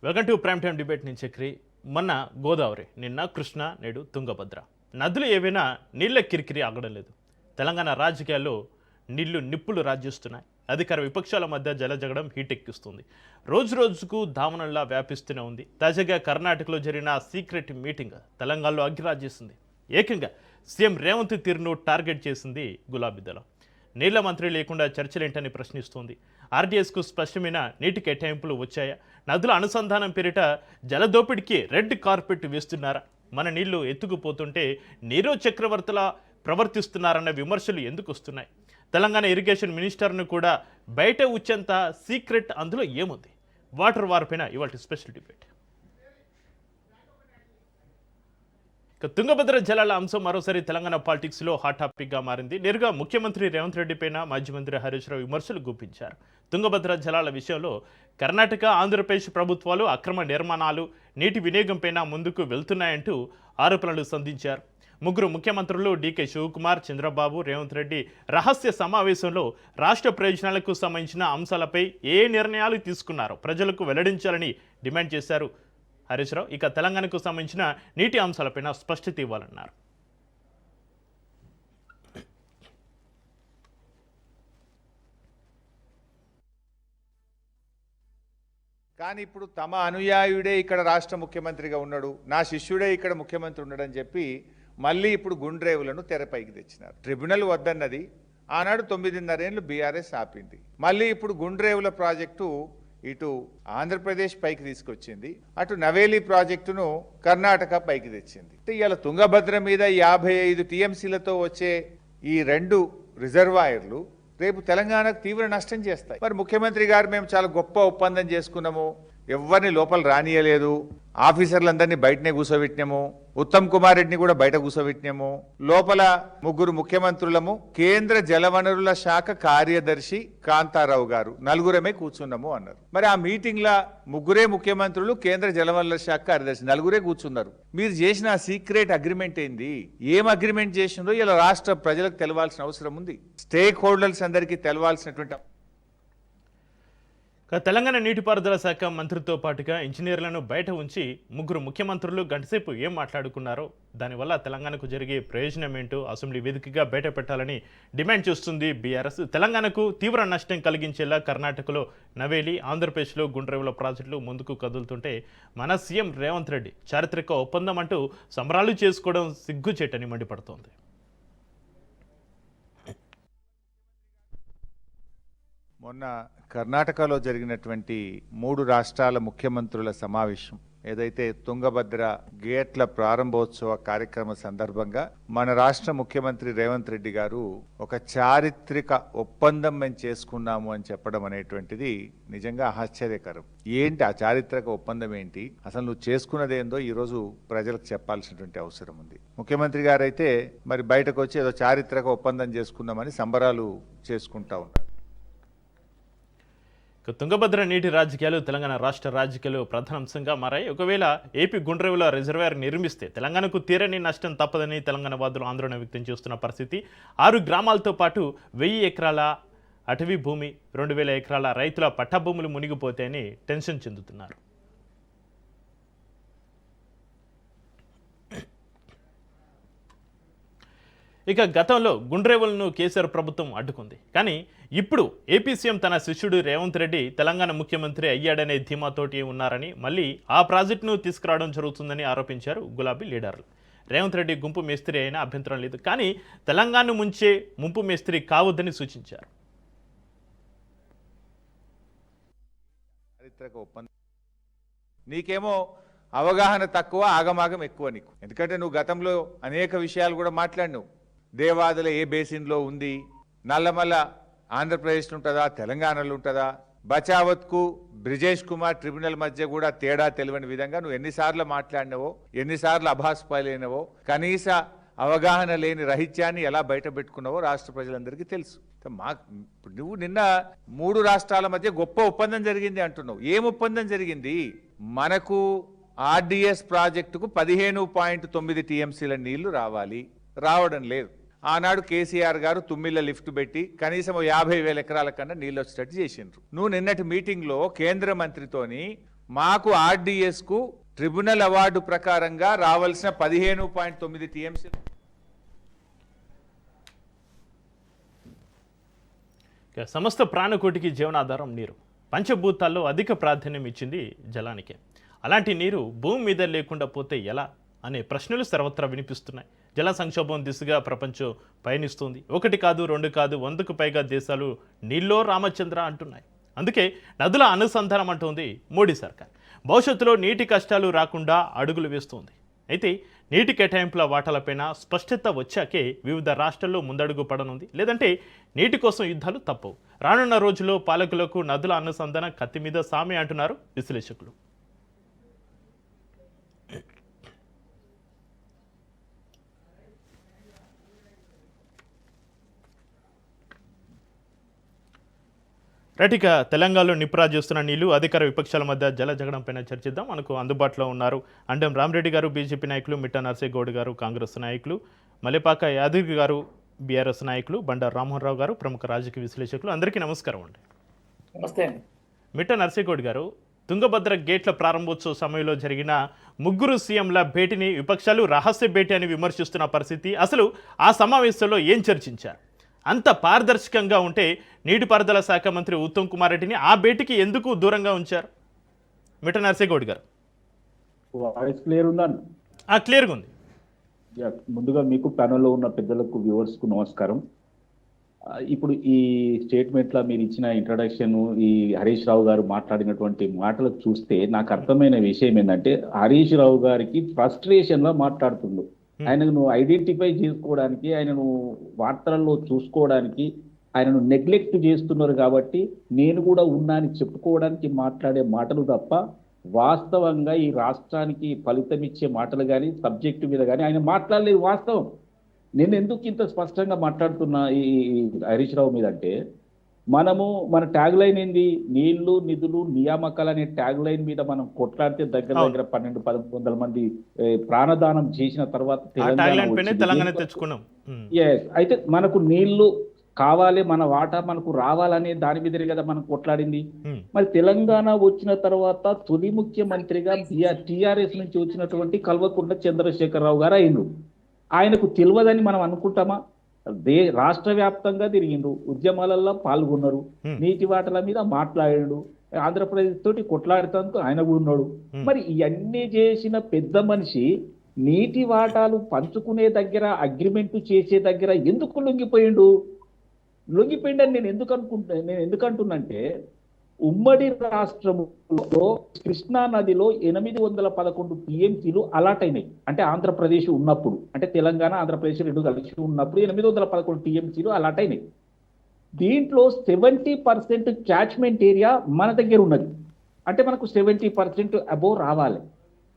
Welcome to prime time debate నేను చక్రి. మొన్న గోదావరి, నిన్న కృష్ణ, నేడు తుంగభద్ర. నదులు ఏవైనా నీళ్ల కిరికిరి ఆగడం లేదు. తెలంగాణ రాజకీయాల్లో నీళ్లు నిప్పులు రాజ్యిస్తున్నాయి. అధికార విపక్షాల మధ్య జలజగడం హీటెక్కిస్తుంది. రోజు రోజుకు దావనంలా వ్యాపిస్తూనే ఉంది. తాజాగా కర్ణాటకలో జరిగిన సీక్రెట్ మీటింగ్ తెలంగాణలో అగ్గిరాజేసింది. ఏకంగా సీఎం రేవంత్ తీరును టార్గెట్ చేసింది గులాబీ దళం. నీళ్ల మంత్రి లేకుండా చర్చలేంటని ప్రశ్నిస్తోంది. ఆర్డీఎస్కు స్పష్టమైన నీటి కేటాయింపులు వచ్చాయా? నదుల అనుసంధానం పేరిట జలదోపిడికి రెడ్ కార్పెట్ వేస్తున్నారా? మన నీళ్లు ఎత్తుకుపోతుంటే నీరో చక్రవర్తిలా ప్రవర్తిస్తున్నారన్న విమర్శలు ఎందుకు వస్తున్నాయి? తెలంగాణ ఇరిగేషన్ మినిస్టర్ను కూడా బయట వచ్చేంత సీక్రెట్ అందులో ఏముంది? వాటర్ వార్ పైన ఇవాళ స్పెషల్ డిబేట్. తుంగభద్ర జలాల అంశం మరోసారి తెలంగాణ పాలిటిక్స్లో హాట్ టాపిక్గా మారింది. నేరుగా ముఖ్యమంత్రి రేవంత్ రెడ్డి పైన మాజీ మంత్రి హరీష్ రావు విమర్శలు గుప్పించారు. తుంగభద్ర జలాల విషయంలో కర్ణాటక, ఆంధ్రప్రదేశ్ ప్రభుత్వాలు అక్రమ నిర్మాణాలు, నీటి వినియోగం పైన ముందుకు వెళ్తున్నాయంటూ ఆరోపణలు సంధించారు. ముగ్గురు ముఖ్యమంత్రులు డీకే శివకుమార్, చంద్రబాబు, రేవంత్ రెడ్డి రహస్య సమావేశంలో రాష్ట్ర ప్రయోజనాలకు సంబంధించిన అంశాలపై ఏ నిర్ణయాలు తీసుకున్నారో ప్రజలకు వెల్లడించాలని డిమాండ్ చేశారు హరీష్ రావు. ఇక తెలంగాణకు సంబంధించిన నీటి అంశాలపైన స్పష్టత ఇవ్వాలన్నారు. కానీ ఇప్పుడు తమ అనుయాయుడే ఇక్కడ రాష్ట్ర ముఖ్యమంత్రిగా ఉన్నాడు, నా శిష్యుడే ఇక్కడ ముఖ్యమంత్రి ఉన్నాడని చెప్పి మళ్ళీ ఇప్పుడు గుండ్రేవులను తెరపైకి తెచ్చినారు. ట్రిబ్యునల్ వద్దన్నది ఆనాడు 9.5 ఏళ్ళు బీఆర్ఎస్ ఆపింది. మళ్ళీ ఇప్పుడు గుండ్రేవుల ప్రాజెక్టు ఇటు ఆంధ్రప్రదేశ్ పైకి తీసుకొచ్చింది, అటు నవేలి ప్రాజెక్టును కర్ణాటక పైకి తెచ్చింది. ఇవాళ తుంగభద్ర మీద 55 టీఎంసీలతో వచ్చే ఈ 2 రిజర్వాయర్లు రేపు తెలంగాణకు తీవ్ర నష్టం చేస్తాయి. మరి ముఖ్యమంత్రి గారు మేము చాలా గొప్ప ఒప్పందం చేసుకున్నాము, ఎవరిని లోపల రానియలేదు, ఆఫీసర్లందరినీ బయటనే కూర్చోబెట్టినాము, ఉత్తమ్ కుమార్ రెడ్డిని కూడా బయట కూర్చోబెట్టినాము, లోపల ముగ్గురు ముఖ్యమంత్రులము, కేంద్ర జలవనరుల శాఖ కార్యదర్శి కాంతారావు గారు, నలుగురమే కూర్చున్నాము అన్నారు. మరి ఆ మీటింగ్ లా ముగ్గురే ముఖ్యమంత్రులు, కేంద్ర జలవనరుల శాఖ కార్యదర్శి నలుగురే కూర్చున్నారు. మీరు చేసిన సీక్రెట్ అగ్రిమెంట్ ఏంది? ఏం అగ్రిమెంట్ చేసిందో ఇలా రాష్ట్ర ప్రజలకు తెలవాల్సిన అవసరం ఉంది. స్టేక్ హోల్డర్స్ అందరికీ తెలవాల్సినటువంటి. తెలంగాణ నీటిపారుదల శాఖ మంత్రితో పాటుగా ఇంజనీర్లను బయట ఉంచి ముగ్గురు ముఖ్యమంత్రులు గంటసేపు ఏం మాట్లాడుకున్నారో, దానివల్ల తెలంగాణకు జరిగే ప్రయోజనం ఏంటో అసెంబ్లీ వేదికగా బయట పెట్టాలని డిమాండ్ చేస్తుంది బీఆర్ఎస్. తెలంగాణకు తీవ్ర నష్టం కలిగించేలా కర్ణాటకలో నవేలి, ఆంధ్రప్రదేశ్లో గుండ్రేవుల ప్రాజెక్టులు ముందుకు కదులుతుంటే మన సీఎం రేవంత్ రెడ్డి చారిత్రక ఒప్పందం అంటూ సంబరాలు చేసుకోవడం సిగ్గుచేటని మండిపడుతోంది. మొన్న కర్ణాటకలో జరిగినటువంటి 3 రాష్ట్రాల ముఖ్యమంత్రుల సమావేశం ఏదైతే తుంగభద్ర గేట్ల ప్రారంభోత్సవ కార్యక్రమ సందర్భంగా మన రాష్ట్ర ముఖ్యమంత్రి రేవంత్ రెడ్డి గారు ఒక చారిత్రక ఒప్పందం మేము చేసుకున్నాము అని చెప్పడం అనేటువంటిది నిజంగా ఆశ్చర్యకరం. ఏంటి ఆ చారిత్రక ఒప్పందం ఏంటి, అసలు నువ్వు చేసుకున్నదేందో ఈరోజు ప్రజలకు చెప్పాల్సినటువంటి అవసరం ఉంది. ముఖ్యమంత్రి గారు అయితే మరి బయటకు వచ్చి ఏదో చారిత్రక ఒప్పందం చేసుకున్నామని సంబరాలు చేసుకుంటా ఉన్నారు. తుంగభద్ర నీటి రాజకీయాలు తెలంగాణ రాష్ట్ర రాజకీయాలు ప్రధాన అంశంగా మారాయి. ఒకవేళ ఏపీ గుండ్రేవుల రిజర్వాయర్ నిర్మిస్తే తెలంగాణకు తీరని నష్టం తప్పదని తెలంగాణ వాదులు ఆందోళన వ్యక్తం చేస్తున్న పరిస్థితి. 6 గ్రామాలతో పాటు 1000 ఎకరాల అటవీ భూమి, 2000 ఎకరాల రైతుల పట్టాభూములు మునిగిపోతాయని టెన్షన్ చెందుతున్నారు. ఇక గతంలో గుండ్రేవులను కేసీఆర్ ప్రభుత్వం అడ్డుకుంది. కానీ ఇప్పుడు ఏపీ సీఎం తన శిష్యుడు రేవంత్ రెడ్డి తెలంగాణ ముఖ్యమంత్రి అయ్యాడనే ధీమాతోటి ఉన్నారని, మళ్ళీ ఆ ప్రాజెక్టును తీసుకురావడం జరుగుతుందని ఆరోపించారు గులాబీ లీడర్లు. రేవంత్ రెడ్డి గుంపు మేస్త్రి అయినా అభ్యంతరం లేదు, కానీ తెలంగాణ ముంచే ముంపు మేస్త్రి కావద్దని సూచించారు. నీకేమో అవగాహన తక్కువ, ఆగమాగం ఎక్కువ నీకు. ఎందుకంటే నువ్వు గతంలో అనేక విషయాలు కూడా మాట్లాడినావు. దేవాదుల ఏ బేసిన్లో ఉంది, నల్లమల్ల ఆంధ్రప్రదేశ్లో ఉంటుందా, తెలంగాణలో ఉంటుందా, బచావత్కు బ్రిజేష్ కుమార్ ట్రిబ్యునల్ మధ్య కూడా తేడా తెలియని విధంగా నువ్వు ఎన్నిసార్లు మాట్లాడినవో, ఎన్నిసార్లు అభాస్పాలైనవో, కనీస అవగాహన లేని రహిత్యాన్ని ఎలా బయట పెట్టుకున్నావో రాష్ట్ర ప్రజలందరికీ తెలుసు. నువ్వు నిన్న 3 రాష్ట్రాల మధ్య గొప్ప ఒప్పందం జరిగింది అంటున్నావు. ఏం ఒప్పందం జరిగింది? మనకు ఆర్డీఎస్ ప్రాజెక్టుకు 15.9 టీఎంసీల నీళ్లు రావాలి, రావడం లేదు. ఆనాడు కేసీఆర్ గారు తుమ్మిళ్ళ లిఫ్ట్ పెట్టి కనీసం 50,000 ఎకరాల కన్నా నీళ్ళు వచ్చేటట్టు చేసిండ్రు. నువ్వు నిన్నటి మీటింగ్లో కేంద్ర మంత్రితోని మాకు ఆర్డీఎస్కు ట్రిబ్యునల్ అవార్డు ప్రకారంగా రావాల్సిన 15.9 టీఎంసీ సమస్త ప్రాణకోటికి జీవనాధారం నీరు. పంచభూతాల్లో అధిక ప్రాధాన్యం ఇచ్చింది జలానికే. అలాంటి నీరు భూమి మీద లేకుండా పోతే ఎలా అనే ప్రశ్నలు సర్వత్రా వినిపిస్తున్నాయి. జల సంక్షోభం దిశగా ప్రపంచం పయనిస్తుంది. 1 కాదు 2 కాదు 100కు పైగా దేశాలు నీళ్ళో రామచంద్ర అంటున్నాయి. అందుకే నదుల అనుసంధానం అంటోంది మోడీ సర్కార్. భవిష్యత్తులో నీటి కష్టాలు రాకుండా అడుగులు వేస్తోంది. అయితే నీటి కేటాయింపుల వాటాలపైన స్పష్టత వచ్చాకే వివిధ రాష్ట్రాల్లో ముందడుగు పడనుంది. లేదంటే నీటి కోసం యుద్ధాలు తప్పవు. రానున్న రోజుల్లో పాలకులకు నదుల అనుసంధానం కత్తి మీద సామే అంటున్నారు విశ్లేషకులు. రైటిక తెలంగాణలో నిప్రాజ్ చేస్తున్న నీళ్లు అధికార విపక్షాల మధ్య జల జగడం పైన చర్చిద్దాం. మనకు అందుబాటులో ఉన్నారు అండం రామరెడ్డి గారు బీజేపీ నాయకులు, మిట్టా నర్సేగౌడ్ గారు కాంగ్రెస్ నాయకులు, మల్లెపాక యాదగిరి గారు బీఆర్ఎస్ నాయకులు, బండారు రామ్మోహన్ రావు గారు ప్రముఖ రాజకీయ విశ్లేషకులు. అందరికీ నమస్కారం అండి. నమస్తే. మిట్టా నర్సేగౌడ్ గారు, తుంగభద్ర గేట్ల ప్రారంభోత్సవ సమయంలో జరిగిన ముగ్గురు సీఎంల భేటీని విపక్షాలు రహస్య భేటీ అని విమర్శిస్తున్న పరిస్థితి. అసలు ఆ సమావేశంలో ఏం చర్చించారు? అంత పారదర్శకంగా ఉంటే నీటిపారుదల శాఖ మంత్రి ఉత్తమ్ కుమార్ రెడ్డిని ఆ భేటీకి ఎందుకు దూరంగా ఉంచారు? మిట్టా నర్సేగౌడ్ గారు, వాయిస్ క్లియర్ ఉందండి? క్లియర్గా ఉంది. ముందుగా మీకు ప్యానెల్లో ఉన్న పెద్దలకు, వ్యూవర్స్కు నమస్కారం. ఇప్పుడు ఈ స్టేట్మెంట్లో మీరు ఇచ్చిన ఇంట్రడక్షన్, ఈ హరీష్ రావు గారు మాట్లాడినటువంటి మాటలు చూస్తే నాకు అర్థమైన విషయం ఏంటంటే, హరీష్ రావు గారికి ఫ్రస్ట్రేషన్గా మాట్లాడుతుండు. ఆయనను ఐడెంటిఫై చేసుకోవడానికి, ఆయనను వార్తలలో చూసుకోవడానికి ఆయనను నెగ్లెక్ట్ చేస్తున్నారు. కాబట్టి నేను కూడా ఉన్నా అని చెప్పుకోవడానికి మాట్లాడే మాటలు తప్ప వాస్తవంగా ఈ రాష్ట్రానికి ఫలితం ఇచ్చే మాటలు కానీ, సబ్జెక్టు మీద కానీ ఆయన మాట్లాడలేదు. వాస్తవం. నేను ఎందుకు ఇంత స్పష్టంగా మాట్లాడుతున్నా ఈ హరీష్ రావు మీద అంటే, మన ట్యాగ్ లైన్ ఏంది? నీళ్లు, నిధులు, నియామకాలు అనే ట్యాగ్ లైన్ మీద మనం కొట్లాడితే దగ్గర 1200-1300 మంది ప్రాణదానం చేసిన తర్వాత తెలంగాణ తెచ్చుకున్నాం. అయితే మనకు నీళ్లు కావాలి, మన వాటా మనకు రావాలనే దాని మీదనే కదా మనం కొట్లాడింది. మరి తెలంగాణ వచ్చిన తర్వాత తొలి ముఖ్యమంత్రిగా టిఆర్ఎస్ నుంచి వచ్చినటువంటి కల్వకుంట్ల చంద్రశేఖరరావు గారు అయిండు. ఆయనకు తెలియదని మనం అనుకుంటామా? రాష్ట్ర వ్యాప్తంగా తిరిగిండు, ఉద్యమాలలో పాల్గొన్నారు, నీటి వాటల మీద మాట్లాడాడు, ఆంధ్రప్రదేశ్ తోటి కొట్లాడుతానికి ఆయన కూడా ఉన్నాడు. మరి ఇవన్నీ చేసిన పెద్ద మనిషి నీటి వాటాలు పంచుకునే దగ్గర, అగ్రిమెంట్ చేసే దగ్గర ఎందుకు లొంగిపోయిండు? లొంగిపోయిండని నేను ఎందుకు అంటున్నంటే, ఉమ్మడి రాష్ట్రంలో కృష్ణా నదిలో 811 టీఎంసీలు అలాట్ అయినాయి. అంటే ఆంధ్రప్రదేశ్ ఉన్నప్పుడు, అంటే తెలంగాణ ఆంధ్రప్రదేశ్ రెండు కలిసి ఉన్నప్పుడు 811 టీఎంసీలు అలాట్ అయినాయి. దీంట్లో 70% క్యాచ్మెంట్ ఏరియా మన దగ్గర ఉన్నది. అంటే మనకు 70% అబోవ్ రావాలి.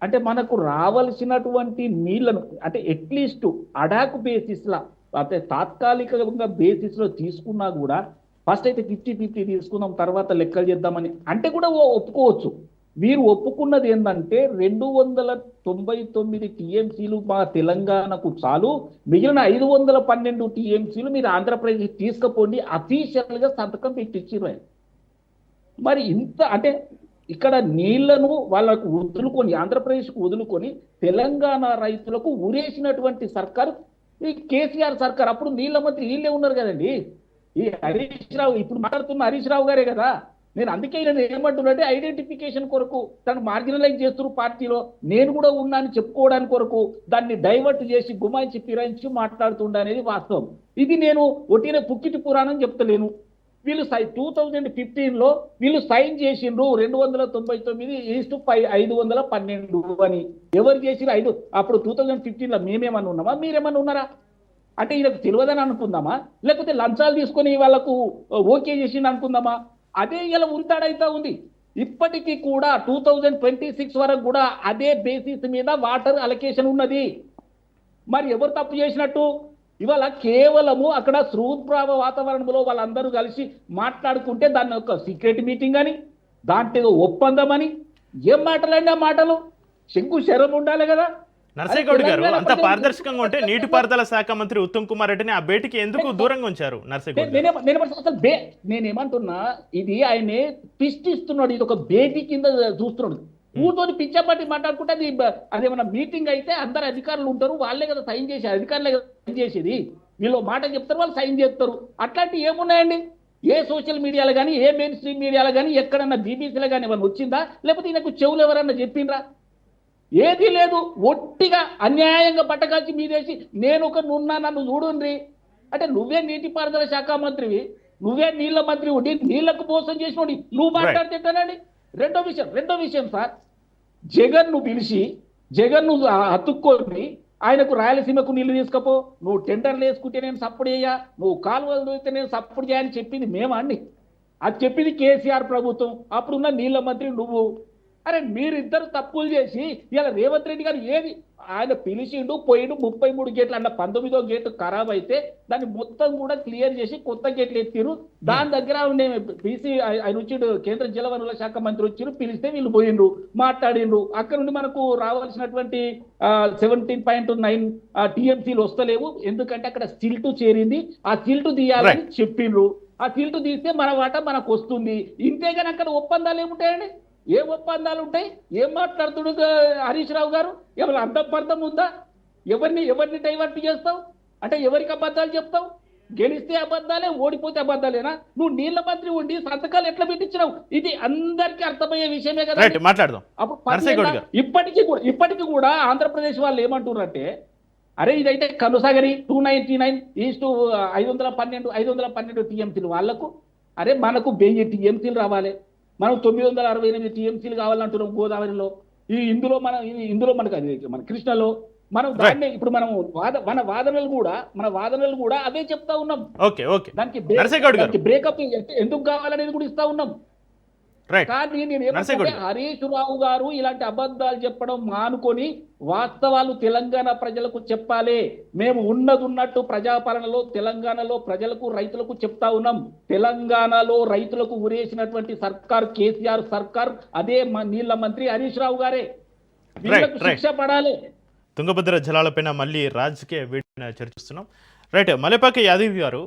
అంటే మనకు రావాల్సినటువంటి నీళ్లను, అంటే అట్లీస్ట్ అడాక్ బేసిస్లా, అంటే తాత్కాలికంగా బేసిస్లో తీసుకున్నా కూడా ఫస్ట్ అయితే 50-50 తీసుకుందాం, తర్వాత లెక్కలు చేద్దామని అంటే కూడా ఒప్పుకోవచ్చు. వీరు ఒప్పుకున్నది ఏంటంటే 299 టీఎంసీలు మా తెలంగాణకు చాలు, మిగిలిన 512 టీఎంసీలు మీరు ఆంధ్రప్రదేశ్ తీసుకుపోండి అఫీషియల్గా సంతకం పెట్టించారు. మరి ఇంత అంటే ఇక్కడ నీళ్లను వాళ్ళకు వదులుకొని, ఆంధ్రప్రదేశ్కు వదులుకొని తెలంగాణ రైతులకు ఊరేసినటువంటి సర్కారు ఈ కేసీఆర్ సర్కార్. అప్పుడు నీళ్ళ మంత్రి వీళ్ళే ఉన్నారు కదండి, ఈ హరీష్ రావు. ఇప్పుడు మాట్లాడుతున్న హరీష్ రావు గారే కదా. నేను అందుకే నేను ఏమంటున్నానంటే, ఐడెంటిఫికేషన్ కొరకు తను మార్జినలైజ్ చేస్తున్నారు పార్టీలో, నేను కూడా ఉన్నా అని చెప్పుకోవడానికి కొరకు దాన్ని డైవర్ట్ చేసి గుమాయించి ఫిరాయించి మాట్లాడుతుండ అనేది వాస్తవం. ఇది నేను ఒట్టిన పుక్కిటి పురాణం చెప్తలేను. వీళ్ళు 2015లో వీళ్ళు సైన్ చేసిండ్రు 299:512 అని. ఎవరు చేసిరు? అప్పుడు 2015లో మేమేమన్నా ఉన్నామా? మీరేమన్నా ఉన్నారా? అంటే ఈయనకు తెలియదని అనుకుందామా? లేకపోతే లంచాలు తీసుకొని వాళ్ళకు ఓకే చేసిండు అనుకుందామా? అదే ఇలా ఉరితాడైతా ఉంది. ఇప్పటికీ కూడా 2026 వరకు కూడా అదే బేసిస్ మీద వాటర్ అలొకేషన్ ఉన్నది. మరి ఎవరు తప్పు చేసినట్టు? ఇవాళ కేవలము అక్కడ శృత్ప్రావ వాతావరణంలో వాళ్ళందరూ కలిసి మాట్లాడుకుంటే దాన్ని ఒక సీక్రెట్ మీటింగ్ అని, దాంట్లో ఒప్పందం అని, ఏం మాటలండి ఆ మాటలు? శంకు శరం ఉండాలి కదా. నరసయ్య గౌడ్ గారు అంత పారదర్శకంగా ఉంటే నీటిపారుదల శాఖ మంత్రి ఉత్తమ్ కుమార్ రెడ్డిని ఆ భేటీకి ఎందుకు దూరంగా ఉంచారు నరసయ్య గౌడ్ గారు? అసలు నేనేమంటున్నా, ఇది ఆయనే ట్విస్ట్ ఇస్తున్నాడు, ఇది ఒక భేటీ కింద చూస్తున్నాడు. కూర్చొని పిచ్చబట్టి మాట్లాడుకుంటే అదేమన్నా మీటింగ్ అయితే అందరు అధికారులు ఉంటారు, వాళ్ళే కదా సైన్ చేసి, అధికారులే కదా సైన్ చేసేది. వీళ్ళు మాట చెప్తారు, వాళ్ళు సైన్ చేస్తారు. అట్లాంటివి ఏమున్నాయండి? ఏ సోషల్ మీడియాలో కానీ, ఏ మెయిన్ స్ట్రీమ్ మీడియాలో కానీ, ఎక్కడన్నా బీబీసీలో కానీ ఏమన్నా వచ్చిందా? లేకపోతే ఈయనకు చెవులు ఎవరన్నా చెప్పిండ్రా? ఏది లేదు. ఒట్టిగా అన్యాయంగా పట్టకాల్చి మీదేసి నున్నా నన్ను చూడుండ్రి అంటే, నువ్వే నీటిపారుదల శాఖ మంత్రివి, నువ్వే నీళ్ల మంత్రి ఉండి నీళ్లకు మోసం చేసినోడి నువ్వు మాట్లాడితేనండి. రెండో విషయం సార్, జగన్ ను పిలిచి జగన్ ను అతుక్కొని ఆయనకు రాయలసీమకు నీళ్లు తీసుకపో, నువ్వు టెండర్లు వేసుకుంటే నేను సపోర్ట్ చేయ, నువ్వు కాలువలు అయితే నేను సపోర్ట్ చేయని చెప్పింది మేమా అండి? అది చెప్పింది కేసీఆర్ ప్రభుత్వం, అప్పుడున్న నీళ్ల మంత్రి నువ్వు. అరే మీరిద్దరు తప్పులు చేసి ఇలా రేవంత్ రెడ్డి గారు ఏది ఆయన పిలిచిండు పోయిండు, 33 గేట్లు అన్న 19వ గేటు ఖరాబ్ అయితే దాన్ని మొత్తం కూడా క్లియర్ చేసి కొత్త గేట్లు ఎత్తిరు. దాని దగ్గర బీసీ ఆయన వచ్చిండు, కేంద్ర జలవనరుల శాఖ మంత్రి వచ్చిండు, పిలిస్తే వీళ్ళు పోయిండ్రు, మాట్లాడిండ్రు. అక్కడ నుండి మనకు రావాల్సినటువంటి 17.9 టీఎంసీలు వస్తలేవు, ఎందుకంటే అక్కడ సిల్టు చేరింది, ఆ సిల్టు తీయాలని చెప్పిండ్రు. ఆ సిల్టు తీస్తే మన వాటా మనకు వస్తుంది. ఇంతేగాని అక్కడ ఒప్పందాలు ఏముంటాయండి? ఏం ఒప్పందాలు ఉంటాయి? ఏం మాట్లాడుతుడు హరీష్ రావు గారు? ఏమైనా అర్థం పర్థం ఉందా? ఎవరిని డైవర్ట్ చేస్తావు అంటే, ఎవరికి అబద్ధాలు చెప్తావు? గెలిస్తే అబద్ధాలే, ఓడిపోతే అబద్ధాలేనా? నువ్వు నీళ్ల మంత్రి ఉండి సంతకాలు ఎట్లా పెట్టించినావు? ఇది అందరికీ అర్థమయ్యే విషయమే కదా. మాట్లాడదాం. అప్పుడు ఇప్పటికీ కూడా ఆంధ్రప్రదేశ్ వాళ్ళు ఏమంటున్నారంటే, అరే ఇదైతే కనుసాగరి 299 ఈస్టు 512 టీఎంసీలు వాళ్లకు, అరే మనకు 1000 టీఎంసీలు రావాలి, మనం 968 టీఎంసీలు కావాలంటున్నాం గోదావరిలో. ఇందులో మనకు మన కృష్ణలో మనం దాన్ని ఇప్పుడు మనం మన వాదనలు కూడా అదే చెప్తా ఉన్నాం. దానికి బ్రేకప్ ఎందుకు కావాలనేది కూడా ఇస్తా ఉన్నాం. కానీ నేను హరీష్ రావు గారు ఇలాంటి అబద్ధాలు చెప్పడం మానుకొని వాస్తవాలు తెలంగాణ ప్రజలకు చెప్పాలి. మేము ఉన్నట్టు ప్రజాపాలనలో తెలంగాణలో ప్రజలకు, రైతులకు చెప్తా ఉన్నాం. తెలంగాణలో రైతులకు ఉరేసినటువంటి సర్కార్ కేసీఆర్ సర్కార్, అదే నీళ్ల మంత్రి హరీష్ రావు గారే. వీళ్ళకు శిక్ష పడాలి. తుంగభద్ర జలాలపైన మళ్ళీ రాజకీయ వేడిన చర్చిస్తున్నాం. రైట్, మల్లెపాక యాదవ్ గారు,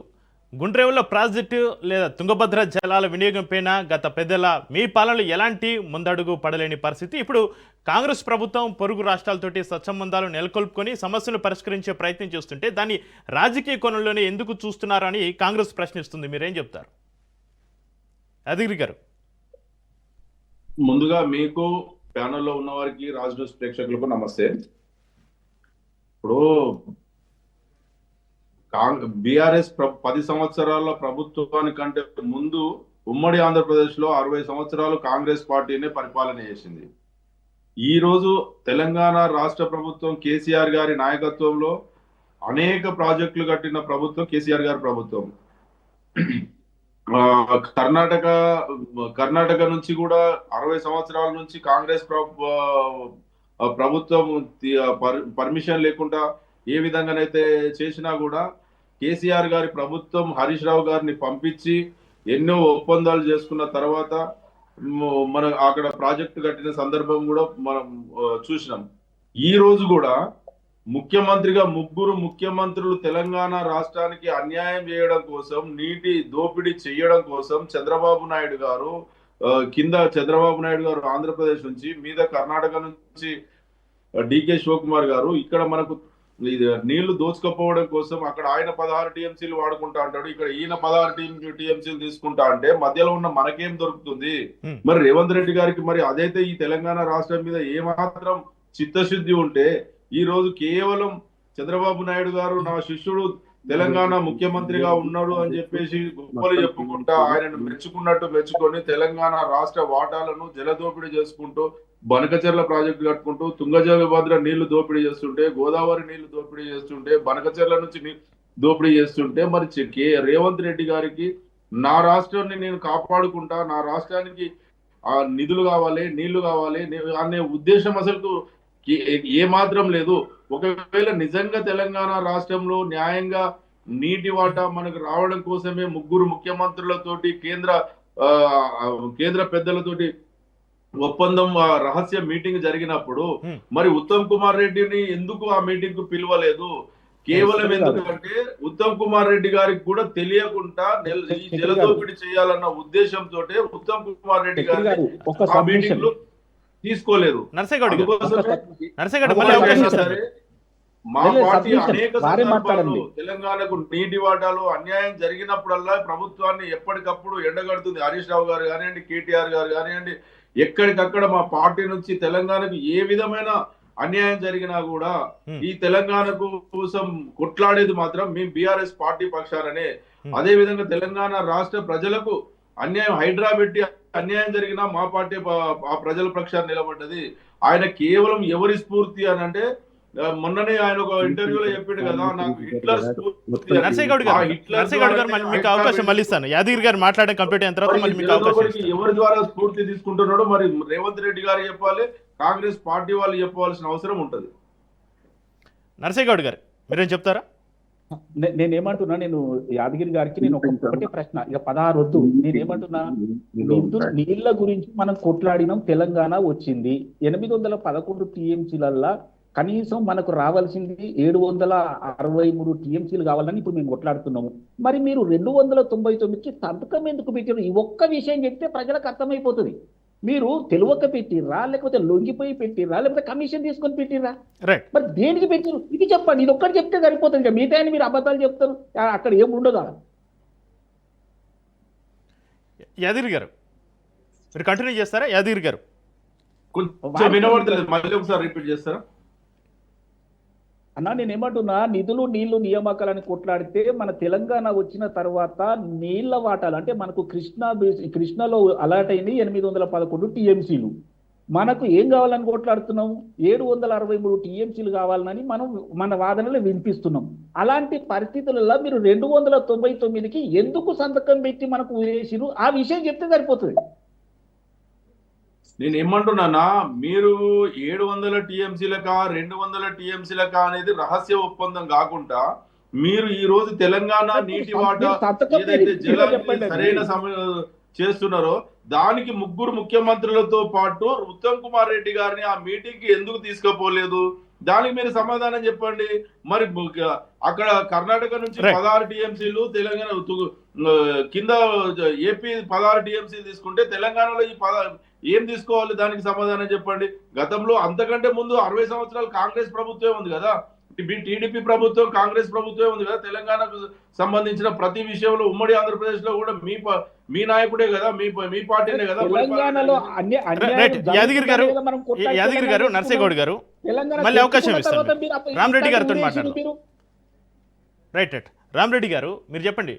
గుండ్రేవుల ప్రాజెక్టు లేదా తుంగభద్ర జలాల వినియోగం పైన గత పెద్దల మీ పాలనలో ఎలాంటి ముందడుగు పడలేని పరిస్థితి. ఇప్పుడు కాంగ్రెస్ ప్రభుత్వం పొరుగు రాష్ట్రాలతోటి సత్సంబంధాలు నెలకొల్పుకొని సమస్యను పరిష్కరించే ప్రయత్నం చేస్తుంటే దాన్ని రాజకీయ కోణంలోనే ఎందుకు చూస్తున్నారని కాంగ్రెస్ ప్రశ్నిస్తుంది. మీరేం చెప్తారు యాదగిరి గారు? ముందుగా మీకు ప్యానెల్లో ఉన్న వారికి, రాజ్ న్యూస్ ప్రేక్షకులకు నమస్తే. ఇప్పుడు బీఆర్ఎస్ 10 సంవత్సరాల ప్రభుత్వానికంటే ముందు ఉమ్మడి ఆంధ్రప్రదేశ్ లో 60 సంవత్సరాలు కాంగ్రెస్ పార్టీనే పరిపాలన చేసింది. ఈ రోజు తెలంగాణ రాష్ట్ర ప్రభుత్వం కేసీఆర్ గారి నాయకత్వంలో అనేక ప్రాజెక్టులు కట్టిన ప్రభుత్వం కేసీఆర్ గారి ప్రభుత్వం. కర్ణాటక నుంచి కూడా 60 సంవత్సరాల నుంచి కాంగ్రెస్ ప్రభుత్వం పర్మిషన్ లేకుండా ఏ విధంగానైతే చేసినా కూడా కేసీఆర్ గారి ప్రభుత్వం హరీష్ రావు గారిని పంపించి ఎన్నో ఒప్పందాలు చేసుకున్న తర్వాత మన అక్కడ ప్రాజెక్టు కట్టిన సందర్భం కూడా మనం చూసినాం. ఈ రోజు కూడా ముఖ్యమంత్రిగా 3 ముఖ్యమంత్రులు తెలంగాణ రాష్ట్రానికి అన్యాయం చేయడం కోసం, నీటి దోపిడీ చేయడం కోసం చంద్రబాబు నాయుడు గారు కింద ఆంధ్రప్రదేశ్ నుంచి, మీద కర్ణాటక నుంచి డికే శివకుమార్ గారు ఇక్కడ మనకు నీళ్లు దోచుకపోవడం కోసం అక్కడ ఆయన 16 టీఎంసీలు వాడుకుంటా అంటాడు, ఇక్కడ ఈయన 16 టీఎంసీలు తీసుకుంటా అంటే మధ్యలో ఉన్న మనకేం దొరుకుతుంది? మరి రేవంత్ రెడ్డి గారికి మరి అదైతే ఈ తెలంగాణ రాష్ట్రం మీద ఏమాత్రం చిత్తశుద్ధి ఉంటే ఈ రోజు కేవలం చంద్రబాబు నాయుడు గారు నా శిష్యుడు తెలంగాణ ముఖ్యమంత్రిగా ఉన్నాడు అని చెప్పేసి గొప్పలు చెప్పుకుంటా ఆయనను మెచ్చుకొని తెలంగాణ రాష్ట్ర వాటాలను జలదోపిడీ చేసుకుంటూ, బనకచెర్ల ప్రాజెక్టు కట్టుకుంటూ, తుంగభద్ర నీళ్లు దోపిడీ చేస్తుంటే, గోదావరి నీళ్లు దోపిడీ చేస్తుంటే, బనకచెర్ల నుంచి దోపిడీ చేస్తుంటే, మరి రేవంత్ రెడ్డి గారికి నా రాష్ట్రాన్ని నేను కాపాడుకుంటా, నా రాష్ట్రానికి నిధులు కావాలి, నీళ్లు కావాలి అనే ఉద్దేశం అసలు ఏ మాత్రం లేదు. ఒకవేళ నిజంగా తెలంగాణ రాష్ట్రంలో న్యాయంగా నీటి వాటా మనకు రావడం కోసమే 3 ముఖ్యమంత్రులతోటి కేంద్ర పెద్దలతోటి ఒప్పందం రహస్య మీటింగ్ జరిగినప్పుడు Hmm. మరి ఉత్తమ్ కుమార్ రెడ్డిని ఎందుకు ఆ మీటింగ్ కు పిలవలేదు? కేవలం ఎందుకంటే ఉత్తమ్ కుమార్ రెడ్డి గారికి కూడా తెలియకుండా ఈ జలదోపిడి చేయాలన్న ఉద్దేశంతో ఉత్తమ్ కుమార్ రెడ్డి గారిని ఒక ఆ మీటింగ్ లో తీసుకోలేదు. నర్సేగౌడ్ గారు అందుకోసమే నర్సేగౌడ్ మళ్ళీ అవకాశం ఎవరైనా ఇస్తాను. సరే మా లేదు, పార్టీ submission. అనేక వారే సందర్భాల్లో మాట్లాడండి. తెలంగాణకు నీటి వాటాలు అన్యాయం జరిగినప్పుడల్లా ప్రభుత్వాన్ని ఎప్పటికప్పుడు ఎండగడుతుంది. హరీష్ రావు గారు కానివ్వండి, కేటీఆర్ గారు కానివ్వండి, ఎక్కడికక్కడ మా పార్టీ నుంచి తెలంగాణకు ఏ విధమైన అన్యాయం జరిగినా కూడా ఈ తెలంగాణకు కోసం కొట్లాడేది మాత్రం మేము బీఆర్ఎస్ పార్టీ పక్షాలనే. అదే విధంగా తెలంగాణ రాష్ట్ర ప్రజలకు అన్యాయం హైడ్రా పెట్టి అన్యాయం జరిగినా మా పార్టీ ఆ ప్రజల పక్షాన్ని నిలబడ్డది. ఆయన కేవలం ఎవరి స్ఫూర్తి అని అంటే మొన్ననే ఆయన ఒక ఇంటర్వ్యూలో చెప్పాడు కదా, నాకు హిట్లర్ స్ఫూర్తి అని. నర్సేగౌడ్ గారు నర్సేగౌడ్ గారు మళ్ళీ మీకు అవకాశం మళ్ళీ ఇస్తాను. యాదగిరి గారు మాట్లాడడం కంప్లీట్ అయిన తర్వాత మళ్ళీ మీకు అవకాశం ఇస్తాను. ఎవరి ద్వారా స్ఫూర్తి తీసుకుంటున్నాడో మరి రేవంత్ రెడ్డి గారు చెప్పాలి, కాంగ్రెస్ పార్టీ వాళ్ళు చెప్పవలసిన అవసరం ఉంటది. నర్సేగౌడ్ గారు మీరేం చెప్తారా? నేనేమంటున్నా, నేను యాదగిరి గారికి నేను ఒకటే ప్రశ్న, ఇక 16 వద్దు. నేనేమంటున్నా, నీళ్ల గురించి మనం కొట్లాడినాం, తెలంగాణ వచ్చింది. 811 టీఎంసీలల్లా కనీసం మనకు రావాల్సింది 763 టీఎంసీలు కావాలని ఇప్పుడు మేము కొట్లాడుతున్నాము. మరి మీరు 299కి సంతకం ఎందుకు పెట్టారు? ఈ ఒక్క విషయం చెప్తే ప్రజలకు అర్థమైపోతుంది. మీరు తెలియక పెట్టిర్రా, లేకపోతే లొంగిపోయి పెట్టిర్రా, లేకపోతే కమిషన్ తీసుకొని పెట్టిర్రా? రైట్. మరి దేనికి పెట్టారు ఇది చెప్పండి. ఇది ఒక్కటి చెప్తే సరిపోతుంది. ఇంకా మిగతా మీరు అబద్ధాలు చెప్తారు, అక్కడ ఏం ఉండదు. యాదగిరి గారు మీరు కంటిన్యూ చేస్తారా? యాదగిరి గారు కొంచెం వినబడతలేదు, మళ్ళీ ఒకసారి రిపీట్ చేస్తారా? అన్నా, నేనేమంటున్నా, నిధులు నీళ్లు నియామకాలని కొట్లాడితే మన తెలంగాణ వచ్చిన తర్వాత నీళ్ల వాటాలు అంటే మనకు కృష్ణలో అలాట్ అయింది 811 టీఎంసీలు. మనకు ఏం కావాలని కొట్లాడుతున్నాం? 763 టీఎంసీలు కావాలని మనం మన వాదనలు వినిపిస్తున్నాం. అలాంటి పరిస్థితులలో మీరు 299కి ఎందుకు సంతకం పెట్టి మనకు వేసిరు? ఆ విషయం చెప్తే సరిపోతుంది. నేను ఏమంటున్నానా, మీరు 700 టీఎంసీలకా 200 టీఎంసీలకా అనేది రహస్య ఒప్పందం కాకుండా మీరు ఈ రోజు తెలంగాణ నీటి వాటా ఏదైతే జలాన్ని సరైన సమయం చేస్తున్నారో దానికి ముగ్గురు ముఖ్యమంత్రులతో పాటు ఉత్తమ్ కుమార్ రెడ్డి గారిని ఆ మీటింగ్ కి ఎందుకు తీసుకుపోలేదు? దానికి మీరు సమాధానం చెప్పండి. మరి అక్కడ కర్ణాటక నుంచి 16 టీఎంసీలు, తెలంగాణ కింద ఏపీ 16 టీఎంసీలు తీసుకుంటే తెలంగాణలో ఈ ఏం తీసుకోవాలి? దానికి సమాధానం చెప్పండి. గతంలో అంతకంటే ముందు 60 సంవత్సరాలు కాంగ్రెస్ ప్రభుత్వమే ఉంది కదా, టీడీపీ ప్రభుత్వం కాంగ్రెస్ ప్రభుత్వమే ఉంది కదా. తెలంగాణకు సంబంధించిన ప్రతి విషయంలో ఉమ్మడి ఆంధ్రప్రదేశ్ లో కూడా మీ నాయకుడే కదా, మీ పార్టీనే కదా. యాదగిరి గారు నర్సేగౌడ్ గారు మళ్ళీ అవకాశం ఇస్తాను. రామరెడ్డి గారితో మాట్లాడదాం. రైట్. రామరెడ్డి గారు మీరు చెప్పండి,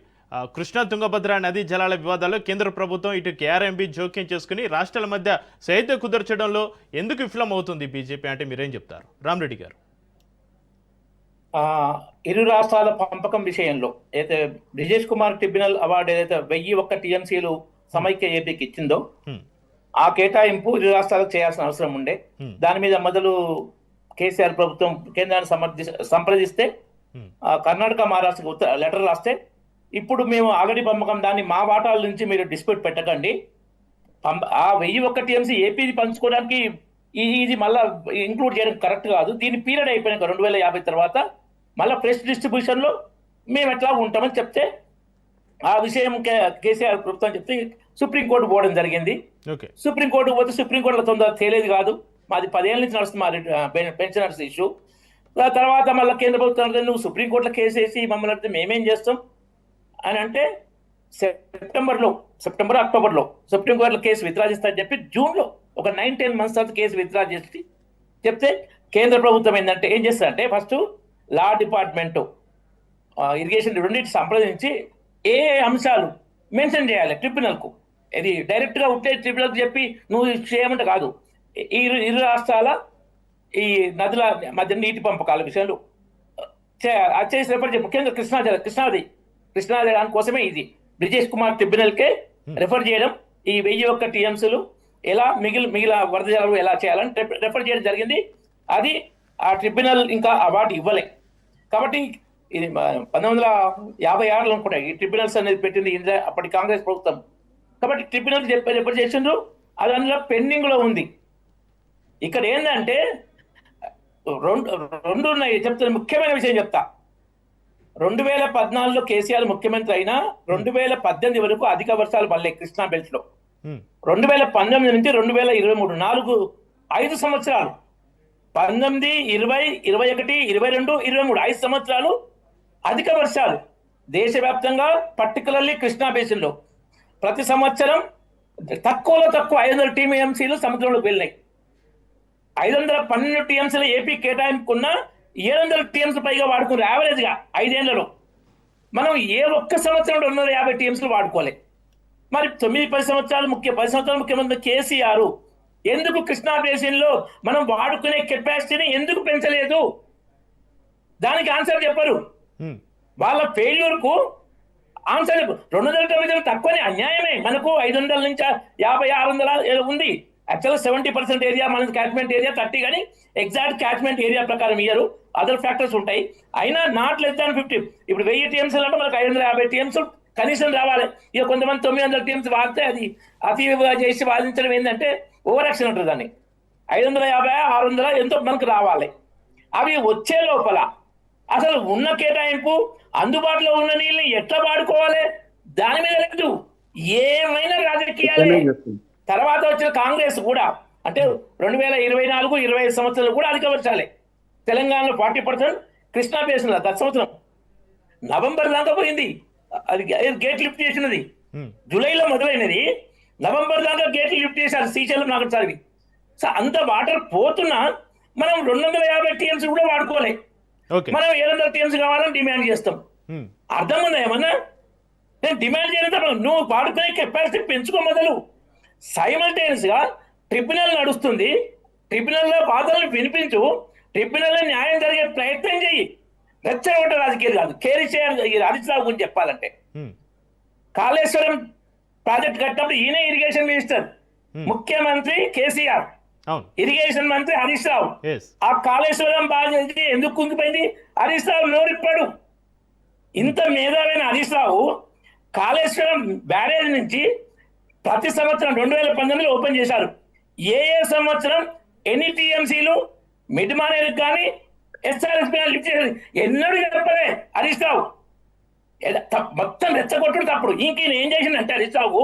కృష్ణా తుంగభద్ర నదీ జలాల వివాదాల్లో కేంద్ర ప్రభుత్వం ఇటు కేఆర్ఎంబీ జోక్యం చేసుకుని రాష్ట్రాల మధ్య సైద్య కుదర్చడంలో ఎందుకు విఫలం అవుతుంది బీజేపీ అంటే మీరేం చెప్తారు? రామరెడ్డి గారు. ఇరు రాష్ట్రాల పంపకం విషయంలో అయితే బ్రిజేష్ కుమార్ ట్రిబ్యునల్ అవార్డు ఏదైతే 1001 టీఎంసీలు సమైక్య ఏపీకి ఇచ్చిందో ఆ కేటాయింపు ఇరు రాష్ట్రాలకు చేయాల్సిన అవసరం ఉండే. దాని మీద మొదలు కేసీఆర్ ప్రభుత్వం కేంద్రాన్ని సంప్రదిస్తే కర్ణాటక మహారాష్ట్రకు లెటర్ రాస్తే ఇప్పుడు మేము ఆగడి పంపకం దాన్ని మా వాటాల నుంచి మీరు డిస్ప్యూట్ పెట్టకండి, ఆ 1001 టీఎంసీ ఏపీది పంచుకోవడానికి ఇది మళ్ళీ ఇంక్లూడ్ చేయడం కరెక్ట్ కాదు, దీని పీరియడ్ అయిపోయినాక 2050 తర్వాత మళ్ళీ ఫ్రెష్ డిస్ట్రిబ్యూషన్లో మేము ఎట్లా ఉంటామని చెప్తే ఆ విషయం కేసీఆర్ ప్రభుత్వం చెప్తే సుప్రీంకోర్టు పోవడం జరిగింది. సుప్రీంకోర్టు పోతే సుప్రీంకోర్టులో తొందరగా తేలేదు కాదు, మాది 10 ఏళ్ళ నుంచి నడుస్తుంది మా పెన్షనర్స్ ఇష్యూ. తర్వాత మళ్ళీ కేంద్ర ప్రభుత్వం నువ్వు సుప్రీంకోర్టులో కేసు వేసి మమ్మల్ని అడిగితే మేమేం చేస్తాం అని అంటే సెప్టెంబర్ అక్టోబర్లో సుప్రీంకోర్టులో కేసు విత్డ్రా చేస్తారని చెప్పి జూన్లో ఒక 9-10 మంత్స్ తర్వాత కేసు విత్డ్రా చేసి చెప్తే కేంద్ర ప్రభుత్వం ఏంటంటే ఏం చేస్తారంటే ఫస్ట్ లా డిపార్ట్మెంటు ఇరిగేషన్ రెండింటి సంప్రదించి ఏ అంశాలు మెన్షన్ చేయాలి ట్రిబ్యునల్కు, ఇది డైరెక్ట్గా ఉంటే ట్రిబ్యునల్కి చెప్పి నువ్వు చేయమంటే కాదు. ఇరు రాష్ట్రాల ఈ నదుల మధ్య నీటి పంపకాల విషయాలు చేసి ముఖ్యంగా కృష్ణాది దానికోసమే ఇది బ్రిజేష్ కుమార్ ట్రిబ్యునల్కే రెఫర్ చేయడం, ఈ 1001 టీఎంసీలు ఎలా మిగిలిన వరద జలాలు ఎలా చేయాలని రెఫర్ చేయడం జరిగింది. అది ఆ ట్రిబ్యునల్ ఇంకా అవార్డు ఇవ్వలే కాబట్టి ఇది 1956లో అనుకుంటా ఈ ట్రిబ్యునల్స్ అనేది పెట్టింది అప్పటి కాంగ్రెస్ ప్రభుత్వం. కాబట్టి ట్రిబ్యునల్ రెఫర్ చేసిండ్రు, అది అందులో పెండింగ్ లో ఉంది. ఇక్కడ ఏంటంటే రెండు ఉన్నాయి. చెప్తున్న ముఖ్యమైన విషయం చెప్తా. 2014లో కేసీఆర్ ముఖ్యమంత్రి అయినా 2018 వరకు అధిక వర్షాలు పడలే కృష్ణా బెల్ట్ లో. 2019 నుంచి 2023 5 సంవత్సరాలు, 19, 20, 21, 22, 23 5 సంవత్సరాలు అధిక వర్షాలు దేశవ్యాప్తంగా, పర్టికులర్లీ కృష్ణా బేసిన్ లో ప్రతి సంవత్సరం తక్కువలో తక్కువ 500 టీఎంసీలు సముద్రంలోకి వెళ్ళినాయి. 512 టీఎంసీలు ఏపీ కేటాయింపుకున్న 700 టీఎంసీ పైగా వాడుకున్నారు యావరేజ్ గా 5 ఏళ్లలో. మనం ఏ ఒక్క సంవత్సరం 250 టీఎంసీలు వాడుకోలే. మరి 9-10 సంవత్సరాలు 10 సంవత్సరాలు ముఖ్యమంత్రి కేసీఆర్ ఎందుకు కృష్ణా బేసిన్ లో మనం వాడుకునే కెపాసిటీని ఎందుకు పెంచలేదు? దానికి ఆన్సర్ చెప్పరు. వాళ్ళ ఫెయిల్యూర్ కు ఆన్సర్ 290 తక్కువనే, అన్యాయమే. మనకు 500 నుంచి 50, 600 ఉంది. యాక్చువల్గా 70% ఏరియా మన క్యాచ్మెంట్ ఏరియా 30, కానీ ఎగ్జాక్ట్ క్యాచ్మెంట్ ఏరియా ప్రకారం ఇయ్యరు, అదర్ ఫ్యాక్టర్స్ ఉంటాయి. అయినా నాట్ లెస్ దాన్ 50. ఇప్పుడు 1000 టీఎంసీలు అంటే మనకు 550 టీఎంసీలు కనీసం రావాలి. ఇక కొంతమంది 900 టీఎంసీ వాడితే అది అతి చేసి వాదించడం ఏంటంటే ఓవర్ యాక్షన్ ఉంటుంది. దాన్ని 550, 600 ఎంతో మనకు రావాలి. అవి వచ్చే లోపల అసలు ఉన్న కేటాయింపు, అందుబాటులో ఉన్న నీళ్ళని ఎట్లా వాడుకోవాలి దాని మీద లేదు. ఏమైనా రాజకీయాలే. తర్వాత వచ్చిన కాంగ్రెస్ కూడా అంటే 2024, 25 సంవత్సరాలు కూడా అధిక వర్షాలే. తెలంగాణలో 40%, కృష్ణా బేసిన్ లో 10 సంవత్సరం నవంబర్ దాకా పోయింది. అది గేట్ లిఫ్ట్ చేసినది జూలైలో మొదలైనది, నవంబర్ దాకా గేట్లు లిఫ్ట్ చేశారు శ్రీశైలం నాగర్సారి. సో అంత వాటర్ పోతున్నా మనం 250 టీఎంసీ కూడా వాడుకోలే. మనం 700 టీఎంసీ కావాలని డిమాండ్ చేస్తాం. అర్థం ఉందా ఏమన్నా? నేను డిమాండ్ చేయడం నువ్వు వాడుకునే కెపాసిటీ పెంచుకో మొదలు. సైమల్టేనియస్ గా ట్రిబ్యునల్ నడుస్తుంది, ట్రిబ్యునల్ లో వాదనలు వినిపించు, ట్రిబ్యునల్ లో న్యాయం జరిగే ప్రయత్నం చెయ్యి. రెచ్చగొట్ట రాజకీయాలు కాదు. కేసీఆర్ హరీష్ రావు గురించి చెప్పాలంటే కాళేశ్వరం ప్రాజెక్ట్ కట్టినప్పుడు ఈయన ఇరిగేషన్ మినిస్టర్, ముఖ్యమంత్రి కేసీఆర్, ఇరిగేషన్ మంత్రి హరీష్ రావు. ఆ కాళేశ్వరం బాధ్యత ఎందుకు కుంగిపోయింది? హరీష్ రావు నోరిప్పాడు. ఇంత మేధావైన హరీష్ రావు కాళేశ్వరం బ్యారేజ్ నుంచి ప్రతి సంవత్సరం 2019లో ఓపెన్ చేశారు. ఏ సంవత్సరం ఎన్ని టీఎంసీలు మిడ్ మానేరు కానీ ఎస్ఆర్ఎస్ లిఫ్ట్ చేయాలి ఎన్నడూ చెప్పలే హరీష్ రావు. మొత్తం రెచ్చగొట్టుడు తప్పుడు. ఇంక ఏం చేసిందంటే హరీష్ రావు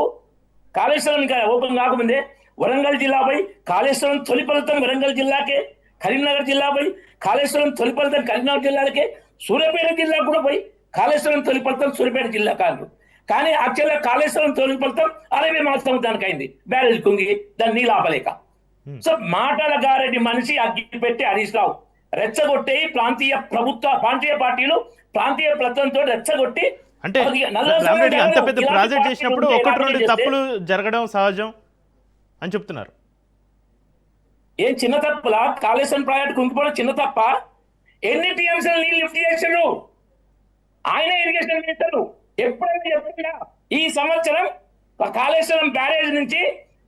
కాళేశ్వరం ఇంకా ఓపెన్ కాకముందే వరంగల్ జిల్లాపై కాళేశ్వరం తొలి ఫలితం వరంగల్ జిల్లాకే, కరీంనగర్ జిల్లాపై కాళేశ్వరం తొలి ఫలితం కరీంనగర్ జిల్లాకే, సూర్యాపేట జిల్లా కూడా పోయి కాళేశ్వరం తొలి ఫలితం సూర్యాపేట జిల్లా కాదు. కానీ యాక్చువల్గా కాళేశ్వరం తొలి ఫలితం 60 సంవత్సరానికి అయింది బ్యారేజ్ కుంగి దాన్ని నీళ్ళు ఆపలేక. సో మాటల గారెడ్డి మనిషి అగ్గి పెట్టి హరీష్ రావు రెచ్చగొట్టి ప్రాంతీయ పార్టీలు ప్రాంతీయ ప్రజలతో రెచ్చగొట్టి అంటే అంత పెద్ద ప్రాజెక్ట్ చేసినప్పుడు 1-2 తప్పులు జరగడం సహజం అని చెప్తున్నారు. ఏం చిన్న తప్పులా? కాళేశ్వరం ప్రాజెక్ట్ కుంగిపోవడం చిన్న తప్ప? ఎన్ని టీఎంసీలు నీళ్ళు లిఫ్ట్ చేశారు ఆయన ఇరిగేషన్ మినిస్టర్? ఎప్పుడైనా చెప్తున్నా ఈ సంవత్సరం కాళేశ్వరం బ్యారేజ్ నుంచి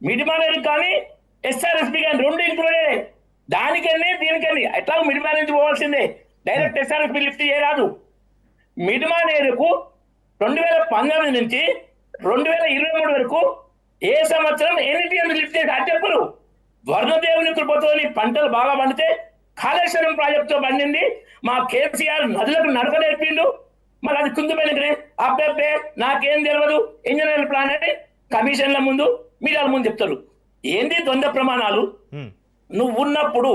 మిడిమానేరు కానీ ఎస్ఆర్ఎస్పి కానీ 2 ఇంక్లూడే. దానికన్నీ దీనికన్నీ ఎట్లా మిడిమానేరు నుంచి పోవాల్సిందే, డైరెక్ట్ ఎస్ఆర్ఎస్పి లిఫ్ట్ చేయరాదు. మిడిమానేరుకు 2019 నుంచి 2023 వరకు ఏ సంవత్సరం ఎన్ని టీఎంసీ లిఫ్ట్ చేసి అడ్డెప్పుడు వర్ణదేవుని కృపతో పంటలు బాగా పండితే కాళేశ్వరం ప్రాజెక్టుతో పండింది. మా కేసీఆర్ నదులకు నడక నేర్పిండు. మళ్ళీ అది కుంగిపోయిన అబ్బే నాకేం తెలియదు ఇంజనీర్ ప్లాన్ అని కమిషన్ల ముందు మీడియాల ముందు చెప్తారు. ఏంది ద్వంద్వ ప్రమాణాలు? నువ్వు ఉన్నప్పుడు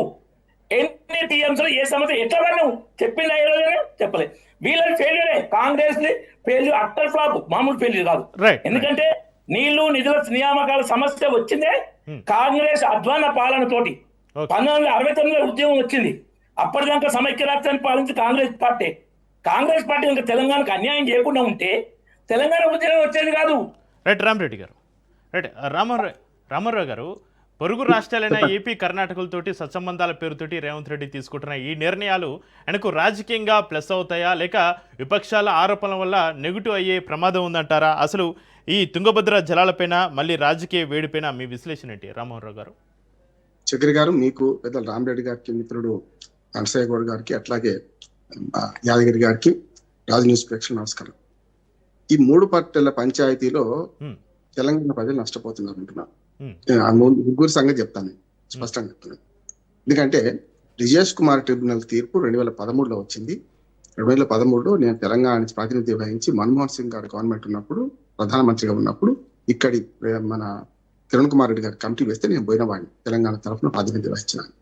ఎన్ని టీఎంసీలు ఏ సమస్య ఎట్లా నువ్వు చెప్పింది ఏ రోజునే చెప్పలేదు. వీళ్ళని ఫెయిల్యూరే. కాంగ్రెస్ ఫెయిల్యూర్, అట్టర్ ఫ్లాప్, మామూలు ఫెయిల్యూర్ కాదు. ఎందుకంటే నీళ్లు నిధుల నియామకాల సమస్య వచ్చిందే కాంగ్రెస్ అధ్వాన పాలన తోటి. 1969లో ఉద్యమం వచ్చింది. అప్పటిదాకా సమైక్య రాష్ట్రాన్ని పాలించి కాంగ్రెస్ పార్టీ ఇంకా తెలంగాణకు అన్యాయం చేయకుండా ఉంటే తెలంగాణ ఉద్యమం వచ్చేది కాదు. రైట్ రామరెడ్డి గారు, రైట్ రామారావు గారు, పొరుగు రాష్ట్రాలైన ఏపీ కర్ణాటకలతోటి సత్సంబంధాల పేరుతోటి రేవంత్ రెడ్డి తీసుకుంటున్న ఈ నిర్ణయాలు ఆయనకు రాజకీయంగా ప్లస్ అవుతాయా లేక విపక్షాల ఆరోపణల వల్ల నెగిటివ్ అయ్యే ప్రమాదం ఉందంటారా? అసలు ఈ తుంగభద్ర జలాలపైన మళ్ళీ రాజకీయ వేడిపైన మీ విశ్లేషణ ఏంటి రామోహన్ గారు? చక్రి గారు, మీకు పెద్ద రామరెడ్డి గారికి, మిత్రుడు అనసయ్య గౌడ్ గారికి, అట్లాగే యాదగిరి గారికి, రాజు న్యూస్ ప్రేక్షకులు నమస్కారం. ఈ 3 పార్టీల పంచాయతీలో తెలంగాణ ప్రజలు నష్టపోతున్నారు అంటున్నారు. ఆ ముగ్గురు సంగతి చెప్తాను, స్పష్టంగా చెప్తున్నాను. ఎందుకంటే బ్రిజేష్ కుమార్ ట్రిబ్యునల్ తీర్పు 2013లో వచ్చింది. 2013లో నేను తెలంగాణ నుంచి ప్రాతినిధ్యం వహించి మన్మోహన్ సింగ్ గారు గవర్నమెంట్ ఉన్నప్పుడు, ప్రధానమంత్రిగా ఉన్నప్పుడు ఇక్కడి మన కిరణ్ కుమార్ రెడ్డి గారి కమిటీ వేస్తే నేను పోయిన వాడిని, తెలంగాణ తరఫున ప్రాతినిధ్యం వహించినాను.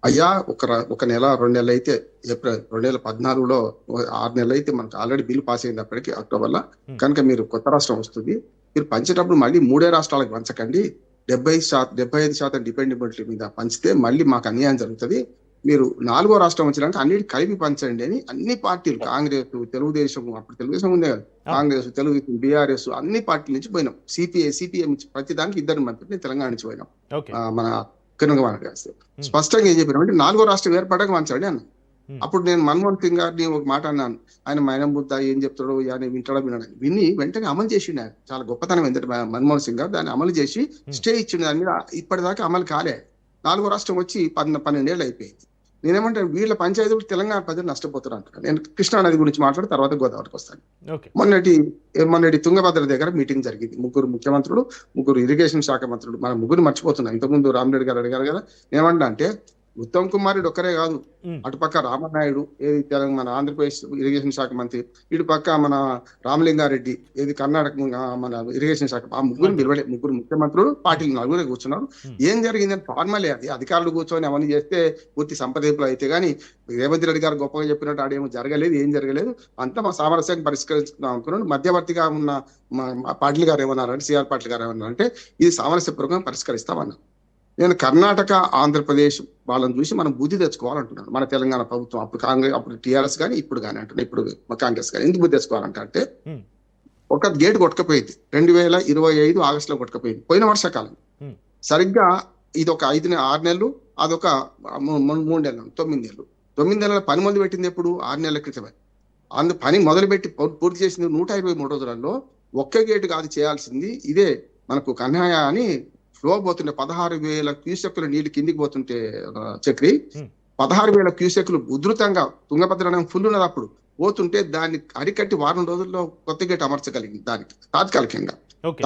అయ్యా ఒక నెల 2 నెలలు అయితే, ఏప్రిల్ 2014లో 6 నెలలు అయితే మనకు ఆల్రెడీ బిల్లు పాస్ అయింది అప్పటికి అక్టోబర్లో. కనుక మీరు కొత్త రాష్ట్రం వస్తుంది, మీరు పంచేటప్పుడు మళ్ళీ 3 రాష్ట్రాలకు పంచకండి, 75% డిపెండబిలిటీ మీద పంచితే మళ్ళీ మాకు అన్యాయం జరుగుతుంది, మీరు 4వ రాష్ట్రం వచ్చినాక అన్నిటి కలిపి పంచండి అని అన్ని పార్టీలు, కాంగ్రెస్, తెలుగుదేశం, అప్పుడు తెలుగుదేశం ఉందే కదా, కాంగ్రెస్, తెలుగుదేశం, బీఆర్ఎస్ అన్ని పార్టీల నుంచి పోయినాం. సిపిఐ ప్రతి దానికి 2 మంత్రులు తెలంగాణ నుంచి పోయినాం. మన కిరణ్ కుమార్ గారు స్పష్టంగా ఏం చెప్పినాం అంటే 4వ రాష్ట్రం ఏర్పడక పంచండి అన్న. అప్పుడు నేను మన్మోహన్ సింగ్ గారిని ఒక మాట అన్నాను, ఆయన మైనం బుద్ధ ఏం చెప్తాడో ఆయన వింటాడో వినడానికి, విని వెంటనే అమలు చేసిండు. ఆయన చాలా గొప్పతనం ఏంటంటే మన్మోహన్ సింగ్ గారు దాన్ని అమలు చేసి స్టే ఇచ్చిండు. దాని మీద ఇప్పటిదాకా అమలు కాలే. 4వ రాష్ట్రం వచ్చి 12 ఏళ్ళు అయిపోయింది. నేనేమంటే వీళ్ళ పంచాయతీలు తెలంగాణ ప్రజలు నష్టపోతారు అంటున్నాను. నేను కృష్ణా నది గురించి మాట్లాడి తర్వాత గోదావరికి వస్తాను. మొన్నటి తుంగభద్ర దగ్గర మీటింగ్ జరిగింది. 3 ముఖ్యమంత్రులు, 3 ఇరిగేషన్ శాఖ మంత్రులు, మన 3 మర్చిపోతున్నాం. ఇంతకుముందు రామరెడ్డి గారు అడిగారు కదా, ఏమంటా అంటే ఉత్తమ్ కుమార్ రెడ్డి ఒక్కరే కాదు, అటుపక్క రామనాయుడు ఏది మన ఆంధ్రప్రదేశ్ ఇరిగేషన్ శాఖ మంత్రి, ఇటు పక్క మన రామలింగారెడ్డి ఏది కర్ణాటక మన ఇరిగేషన్ శాఖ, ఆ 3 నిలబడే 3 ముఖ్యమంత్రులు పార్టీలు 4 కూర్చున్నారు. ఏం జరిగిందని ఫార్మలే అది, అధికారులు కూర్చొని అవన్నీ చేస్తే పూర్తి సంప్రదింపులు అయితే కానీ రేవంత్ రెడ్డి గారు గొప్పగా చెప్పినట్టు ఆడేమో జరగలేదు, ఏం జరగలేదు, అంతా మా సామరస్యాన్ని పరిష్కరిస్తున్నాం అనుకున్నాను. మధ్యవర్తిగా ఉన్న మా పాటిల్ గారు ఏమన్నారంటే, సిఆర్ పాటిల్ గారు ఏమన్నారంటే ఇది సామరస్యపూర్వకంగా పరిష్కరిస్తామన్నారు. నేను కర్ణాటక, ఆంధ్రప్రదేశ్ వాళ్ళని చూసి మనం బుద్ధి తెచ్చుకోవాలంటున్నాను. మన తెలంగాణ ప్రభుత్వం అప్పుడు టీఆర్ఎస్ కానీ ఇప్పుడు కానీ అంటున్నా, ఇప్పుడు కాంగ్రెస్ కానీ ఎందుకు బుద్ధి తెచ్చుకోవాలంటే ఒక గేట్ కొట్టకపోయింది 2025 ఆగస్టులో కొట్టకపోయింది, పోయిన వర్షాకాలం. సరిగ్గా ఇది ఒక 6 నెలలు, అదొక 3 నెలలు, 9 నెలలు. 9 నెలల పని మొదలు పెట్టింది ఎప్పుడు? 6 నెలల క్రితమే. పని మొదలుపెట్టి పూర్తి చేసింది 123 రోజులలో. ఒక్క గేటు కాదు చేయాల్సింది, ఇదే మనకు కన్హాయ అని ఫ్లో పోతుంటే 16,000 క్యూసెక్కుల నీళ్లు కిందికి పోతుంటే చక్రి 16,000 క్యూసెక్కులు ఉధృతంగా తుంగభద్ర ఫుల్ ఉన్నది అప్పుడు పోతుంటే దాన్ని అరికట్టి 1 రోజుల్లో కొత్త గేట్ అమర్చగలిగింది దానికి తాత్కాలికంగా.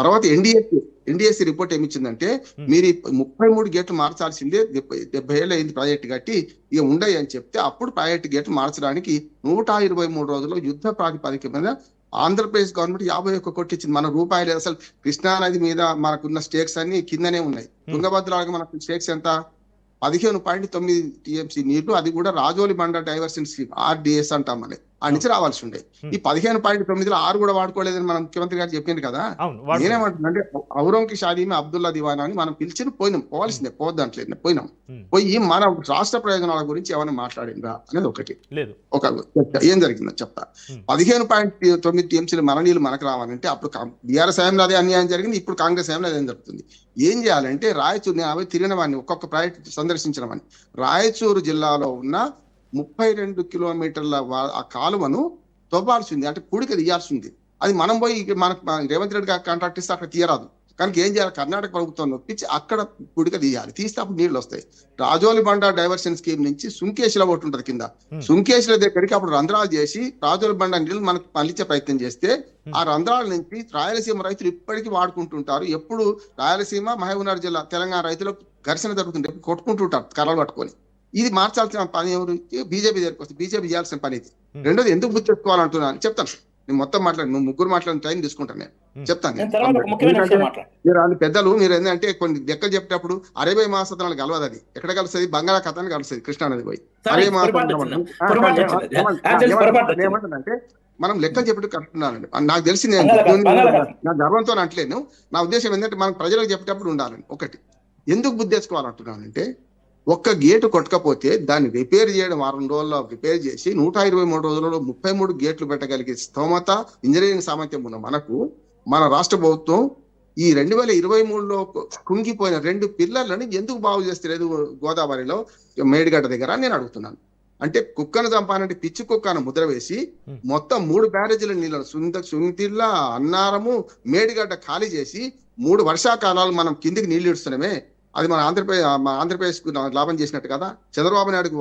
తర్వాత ఎన్డీఎస్సీ రిపోర్ట్ ఏమిచ్చిందంటే మీరు 33 గేట్లు మార్చాల్సిందే, 70 ఏళ్ళు అయింది ప్రాజెక్టు కట్టి, ఇక ఉండయి అని చెప్తే అప్పుడు ప్రాజెక్టు గేట్లు మార్చడానికి 123 రోజుల్లో యుద్ధ ప్రాతిపదిక మీద ఆంధ్రప్రదేశ్ గవర్నమెంట్ 51 కోట్లు ఇచ్చింది. మన రూపాయలు అసలు కృష్ణా నది మీద మనకున్న స్టేక్స్ అన్ని కిందనే ఉన్నాయి. తుంగభద్రకి మనకు స్టేక్స్ ఎంత? 15.9 టీఎంసీ నీళ్లు, అది కూడా రాజోలి బండ డైవర్షన్ స్కీమ్ RDS అంటాం మనం, ఆ నుంచి రావాల్సి ఉండే. ఈ 15.9లో 6 కూడా వాడుకోలేదని మన ముఖ్యమంత్రి గారు చెప్పింది కదా. నేనేమంటున్నాంటే ఔరంకి షాదీమే అబ్దుల్లా దివానా అని మనం పిలిచి పోవాల్సిందే, పోవద్దంటలేదు, పోయినాం. పోయి మన రాష్ట్ర ప్రయోజనాల గురించి ఏమైనా మాట్లాడిందా అనేది ఒకటి. ఏం జరిగిందో చెప్తా. 15.9 టీఎంసీలు మన నీళ్ళు మనకు రావాలంటే అప్పుడు బీఆర్ఎస్ హయాంలో అదే అన్యాయం జరిగింది, ఇప్పుడు కాంగ్రెస్ హయాంలో అదే జరుగుతుంది. ఏం చేయాలంటే రాయచూరు, నేను అవి తిరిగిన వాడిని, ఒక్కొక్క ప్రాజెక్ట్ సందర్శించిన వాడిని. రాయచూరు జిల్లాలో ఉన్న 32 కిలోమీటర్ల ఆ కాలువను తవ్వాల్సింది, అంటే పూడిక తీయాల్సింది. అది మనం పోయి మనకు రేవంత్ రెడ్డి గారు కాంట్రాక్ట్ ఇస్తే అక్కడ తీయరాదు. కనుక ఏం చేయాలి? కర్ణాటక ప్రభుత్వం నొప్పించి అక్కడ పూడిక తీయాలి, తీస్తే అప్పుడు నీళ్లు వస్తాయి. రాజోలి బండ డైవర్షన్ స్కీమ్ నుంచి సుంకేశ్లో ఒకటి ఉంటుంది కింద, సుంకేశ్ల దగ్గరికి అప్పుడు రంధ్రాలు చేసి రాజోలి బండ నీళ్లు మనకు మళ్ళించే ప్రయత్నం చేస్తే ఆ రంధ్రాల నుంచి రాయలసీమ రైతులు ఇప్పటికీ వాడుకుంటుంటారు. ఎప్పుడు రాయలసీమ, మహబూబ్నగర్ జిల్లా, తెలంగాణ రైతులకు ఘర్షణ జరుగుతుంటే కొట్టుకుంటుంటారు కర్రలు పట్టుకొని. ఇది మార్చాల్సిన పని ఎవరు? బీజేపీ దగ్గరికి వస్తే బీజేపీ చేయాల్సిన పని ఇది. రెండోది ఎందుకు గుర్తు తెచ్చుకోవాలంటున్నాను చెప్తాను. నేను మొత్తం మాట్లాడి, నువ్వు 3 మాట్లాడిన టైం తీసుకుంటాను, నేను చెప్తాను. మీరు అది పెద్దలు, మీరు ఏంటంటే కొన్ని లెక్కలు చెప్పేటప్పుడు అరేబియా మహాసముద్రాలు కలవదు, అది ఎక్కడ కలుస్తుంది? బంగాళాఖాతాన్ని కలుస్తుంది, కృష్ణానది పోయి. అరేబియా మహాసముద్రం ఏమంటుందంటే మనం లెక్కలు చెప్పేటప్పుడు కలుపుతున్నానండి. నాకు తెలిసి నా గర్వంతో అంటలేను, నా ఉద్దేశం ఏంటంటే మనం ప్రజలకు చెప్పేటప్పుడు ఉండాలని. ఒకటి ఎందుకు బుద్ధి తెచ్చుకోవాలంటున్నానంటే, ఒక్క గేటు కొట్టకపోతే దాన్ని రిపేర్ చేయడం 6 రోజుల్లో రిపేర్ చేసి 123 రోజులలో 33 గేట్లు పెట్టగలిగే స్తోమత, ఇంజనీరింగ్ సామర్థ్యం ఉన్న మనకు మన రాష్ట్ర ప్రభుత్వం ఈ 2023లో కుంగిపోయిన 2 పిల్లర్లను ఎందుకు బాగు చేస్తలేదు గోదావరిలో మేడిగడ్డ దగ్గర నేను అడుగుతున్నాను. అంటే కుక్కను చంపాలంటే పిచ్చి కుక్కను ముద్ర వేసి మొత్తం 3 బ్యారేజీల నీళ్ళను సుంతిళ్ళ, అన్నారము, మేడిగడ్డ ఖాళీ చేసి 3 వర్షాకాలాలు మనం కిందికి నీళ్లు ఇస్తున్నామే. అది మన ఆంధ్రప్రదేశ్ కు లాభం చేసినట్టు కదా, చంద్రబాబు నాయుడుకు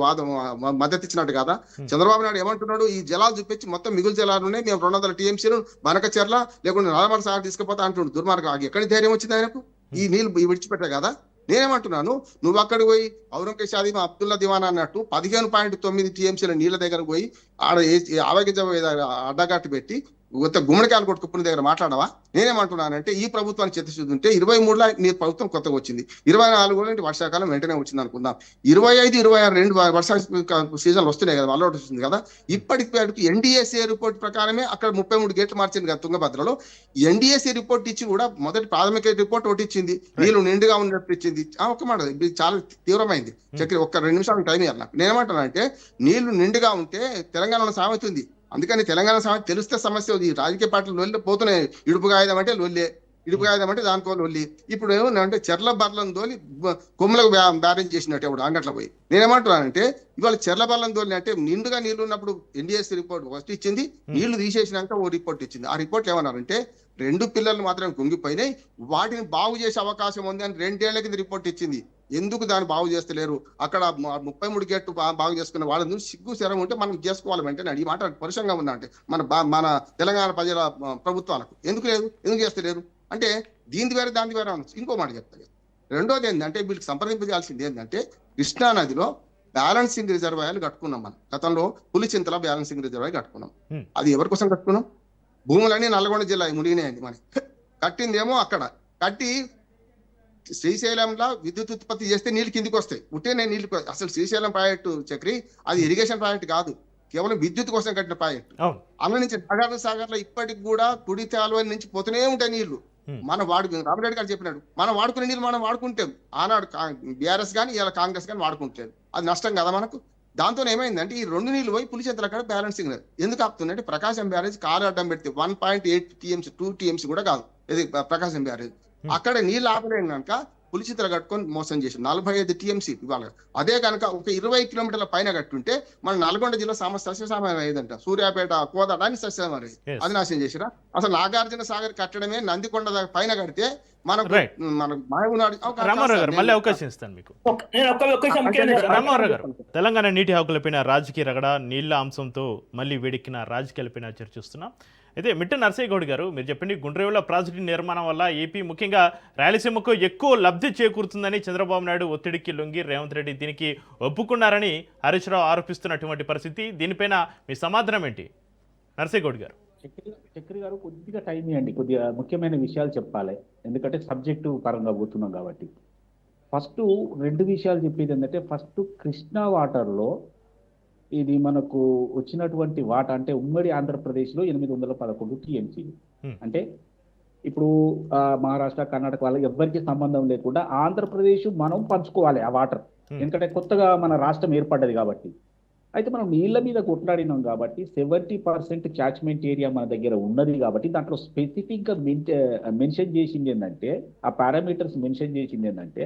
మద్దతు ఇచ్చినట్టు కదా. చంద్రబాబు నాయుడు ఏమంటున్నాడు? ఈ జలాలు చూపించి మొత్తం మిగులు జలాలు ఉన్నాయి, మేము 200 టీఎంసీలు బనకచెర్ల లేకుండా నల్లమల సాగర్ తీసుకుపోతా అంటున్నాడు. దుర్మార్గం. ఎక్కడి ధైర్యం వచ్చింది ఆయనకు? ఈ నీళ్ళు విడిచిపెట్టా కదా. నేనేమంటున్నాను, నువ్వు అక్కడికి పోయి ఔరంగజేబ్ షాదీ అబ్దుల్లా దివాన్ అన్నట్టు 15.9 టీఎంసీల నీళ్ళ దగ్గరకు పోయి ఆడ ఆవేగ అడ్డగట్టు పెట్టి గుమ్మడికాయలు కొట్టుకునే దగ్గర మాట్లాడవా? నేనేమంటున్నానంటే ఈ ప్రభుత్వానికి చిత్తశుద్ధి ఉంటే 23లో నీ ప్రభుత్వం కొత్తగా వచ్చింది, 24 వర్షాకాలం వెంటనే వచ్చింది అనుకుందాం, 25, 26 2 వర్ష సీజన్లు వస్తున్నాయి కదా, అలవాటు వస్తుంది కదా. ఇప్పటికి ఎన్డీఎస్ఏ రిపోర్ట్ ప్రకారమే అక్కడ 33 గేట్లు మార్చింది కదా తుంగభద్రలో. ఎన్డీఎస్ఏ రిపోర్ట్ ఇచ్చి కూడా మొదటి ప్రాథమిక రిపోర్ట్ ఒకటి ఇచ్చింది, నీళ్లు నిండుగా ఉన్నట్టు ఇచ్చింది. ఒక మాట, ఇది చాలా తీవ్రమైంది. చక్రి ఒక్క 2 నిమిషాలు టైం ఇవ్వాలి నాకు. నేనేమంటానంటే నీళ్లు నిండుగా ఉంటే తెలంగాణలో సామెత ఉంది, అందుకని తెలంగాణ సమస్య తెలిస్తే సమస్య ఈ రాజకీయ పార్టీలు లొల్లి పోతున్నాయి. ఇడుపు కాగితం అంటే లొల్లే, ఇడుపు కాగితం అంటే దానికో లొల్లి. ఇప్పుడు ఏమన్నా చెర్ల బర్లను తోలి కొమ్మలకు బ్యారేజ్ చేసినట్టు ఎవడు అంగట్లో పోయి. నేనేమంటున్నానంటే ఇవాళ చెర్ల బర్లను తోలి అంటే నిండుగా నీళ్లు ఉన్నప్పుడు ఎన్డీఎస్సీ రిపోర్ట్ ఫస్ట్ ఇచ్చింది, నీళ్లు తీసేసినాక ఓ రిపోర్ట్ ఇచ్చింది. ఆ రిపోర్ట్ ఏమన్నారంటే 2 పిల్లలు మాత్రమే కుంగిపోయినాయి, వాటిని బాగు చేసే అవకాశం ఉంది అని 2 ఏళ్ల కింద రిపోర్ట్ ఇచ్చింది. ఎందుకు దాన్ని బాగు చేస్తలేరు? అక్కడ 33 గేట్లు బాగు చేసుకున్న వాళ్ళని సిగ్గు శరం ఉంటే మనం చేసుకోవాలి వెంటనే. ఈ మాట పరుషంగా ఉందా అంటే మన తెలంగాణ ప్రజల ప్రభుత్వాలకు ఎందుకు లేదు, ఎందుకు చేస్తలేరు అంటే దీని వేరే దాని వేరే అనొచ్చు. ఇంకో మాట చెప్తాను. రెండోది ఏంటంటే వీళ్ళకి సంప్రదించాల్సింది ఏంటంటే కృష్ణా నదిలో బ్యాలెన్సింగ్ రిజర్వాయర్లు కట్టుకున్నాం. మనం గతంలో పులిచింతల బ్యాలెన్సింగ్ రిజర్వాయర్ కట్టుకున్నాం. అది ఎవరి కోసం కట్టుకున్నాం? భూములన్నీ నల్గొండ జిల్లా మునిగినాయండి. మరి కట్టిందేమో అక్కడ కట్టి శ్రీశైలంలో విద్యుత్ ఉత్పత్తి చేస్తే నీళ్ళు కిందికి వస్తాయి. ఉట్టే నీళ్ళు అసలు శ్రీశైలం ప్రాజెక్టు చక్రి అది ఇరిగేషన్ ప్రాజెక్ట్ కాదు, కేవలం విద్యుత్ కోసం కట్టిన ప్రాజెక్టు. అందులో నుంచి నాగార్జున సాగర్ లో ఇప్పటికి కూడా కుడి కాలువ నుంచి పోతూనే ఉంటాయి నీళ్లు. మనం రామరెడ్డి గారు చెప్పినాడు, మనం వాడుకునే నీళ్ళు మనం వాడుకుంటాం. ఆనాడు బీఆర్ఎస్ కానీ ఇలా కాంగ్రెస్ కానీ వాడుకుంటారు, అది నష్టం కదా మనకు. దాంతో ఏమైందంటే ఈ 2 నీళ్లు పోయి పులిచెంతల కాడ బ్యాలెన్సింగ్ లేదు. ఎందుకు ఆపుతుందంటే ప్రకాశం బ్యారేజ్ కాలు అడ్డం పెడితే 1.8 టీఎంసీ 2 టీఎంసీ కూడా కాదు ఇది ప్రకాశం బ్యారేజ్. అక్కడ నీళ్ళు ఆపలేను కనుక పులిచిత్ర కట్టుకొని మోసం చేసి 45 టీఎంసీ ఇవ్వాలి. అదే కనుక ఒక 20 కిలోమీటర్ల పైన కట్టుంటే మన నల్గొండ జిల్లా సస్యశ్యామలం అయ్యేదంట. సూర్యాపేట కోదాడాన్ని సస్యశ్యామలం అది నాశనం చేసిరా. అసలు నాగార్జున సాగర్ కట్టడమే నందికొండ పైన కడితే మనకు మళ్ళీ అవకాశం ఇస్తాను మీకు. రామారావు గారు, తెలంగాణ నీటి హక్కులపైన రాజకీయ రగడ నీళ్ల అంశంతో మళ్ళీ వేడెక్కిన రాజకీయాలపైన చర్చిస్తున్నాం. అయితే మిట్ట నరసయ్య గౌడ్ గారు, మీరు చెప్పండి గుండ్రేవుల ప్రాజెక్టు నిర్మాణం వల్ల ఏపీ ముఖ్యంగా రాయలసీమకు ఎక్కువ లబ్ధి చేకూరుతుందని చంద్రబాబు నాయుడు ఒత్తిడికి లొంగి రేవంత్ రెడ్డి దీనికి ఒప్పుకున్నారని హరీష్ రావు ఆరోపిస్తున్నటువంటి పరిస్థితి, దీనిపైన మీ సమాధానం ఏంటి నరసయ్య గౌడ్ గారు? చక్రి గారు కొద్దిగా టైం ఇవ్వండి, కొద్దిగా ముఖ్యమైన విషయాలు చెప్పాలి, ఎందుకంటే సబ్జెక్టు పరంగా పోతున్నాం కాబట్టి. ఫస్ట్ 2 విషయాలు చెప్పేది ఏంటంటే, ఫస్ట్ కృష్ణా వాటర్లో ఇది మనకు వచ్చినటువంటి వాటా అంటే ఉమ్మడి ఆంధ్రప్రదేశ్లో 811 టీఎంసీలు. అంటే ఇప్పుడు మహారాష్ట్ర కర్ణాటక వాళ్ళకి ఎవ్వరికి సంబంధం లేకుండా ఆంధ్రప్రదేశ్ మనం పంచుకోవాలి ఆ వాటర్, ఎందుకంటే కొత్తగా మన రాష్ట్రం ఏర్పడ్డది కాబట్టి. అయితే మనం నీళ్ళ మీద కొట్లాడినాం కాబట్టి 70% క్యాచ్మెంట్ ఏరియా మన దగ్గర ఉన్నది కాబట్టి దాంట్లో స్పెసిఫిక్గా మెన్షన్ చేసింది ఏంటంటే, ఆ పారామీటర్స్ మెన్షన్ చేసింది ఏంటంటే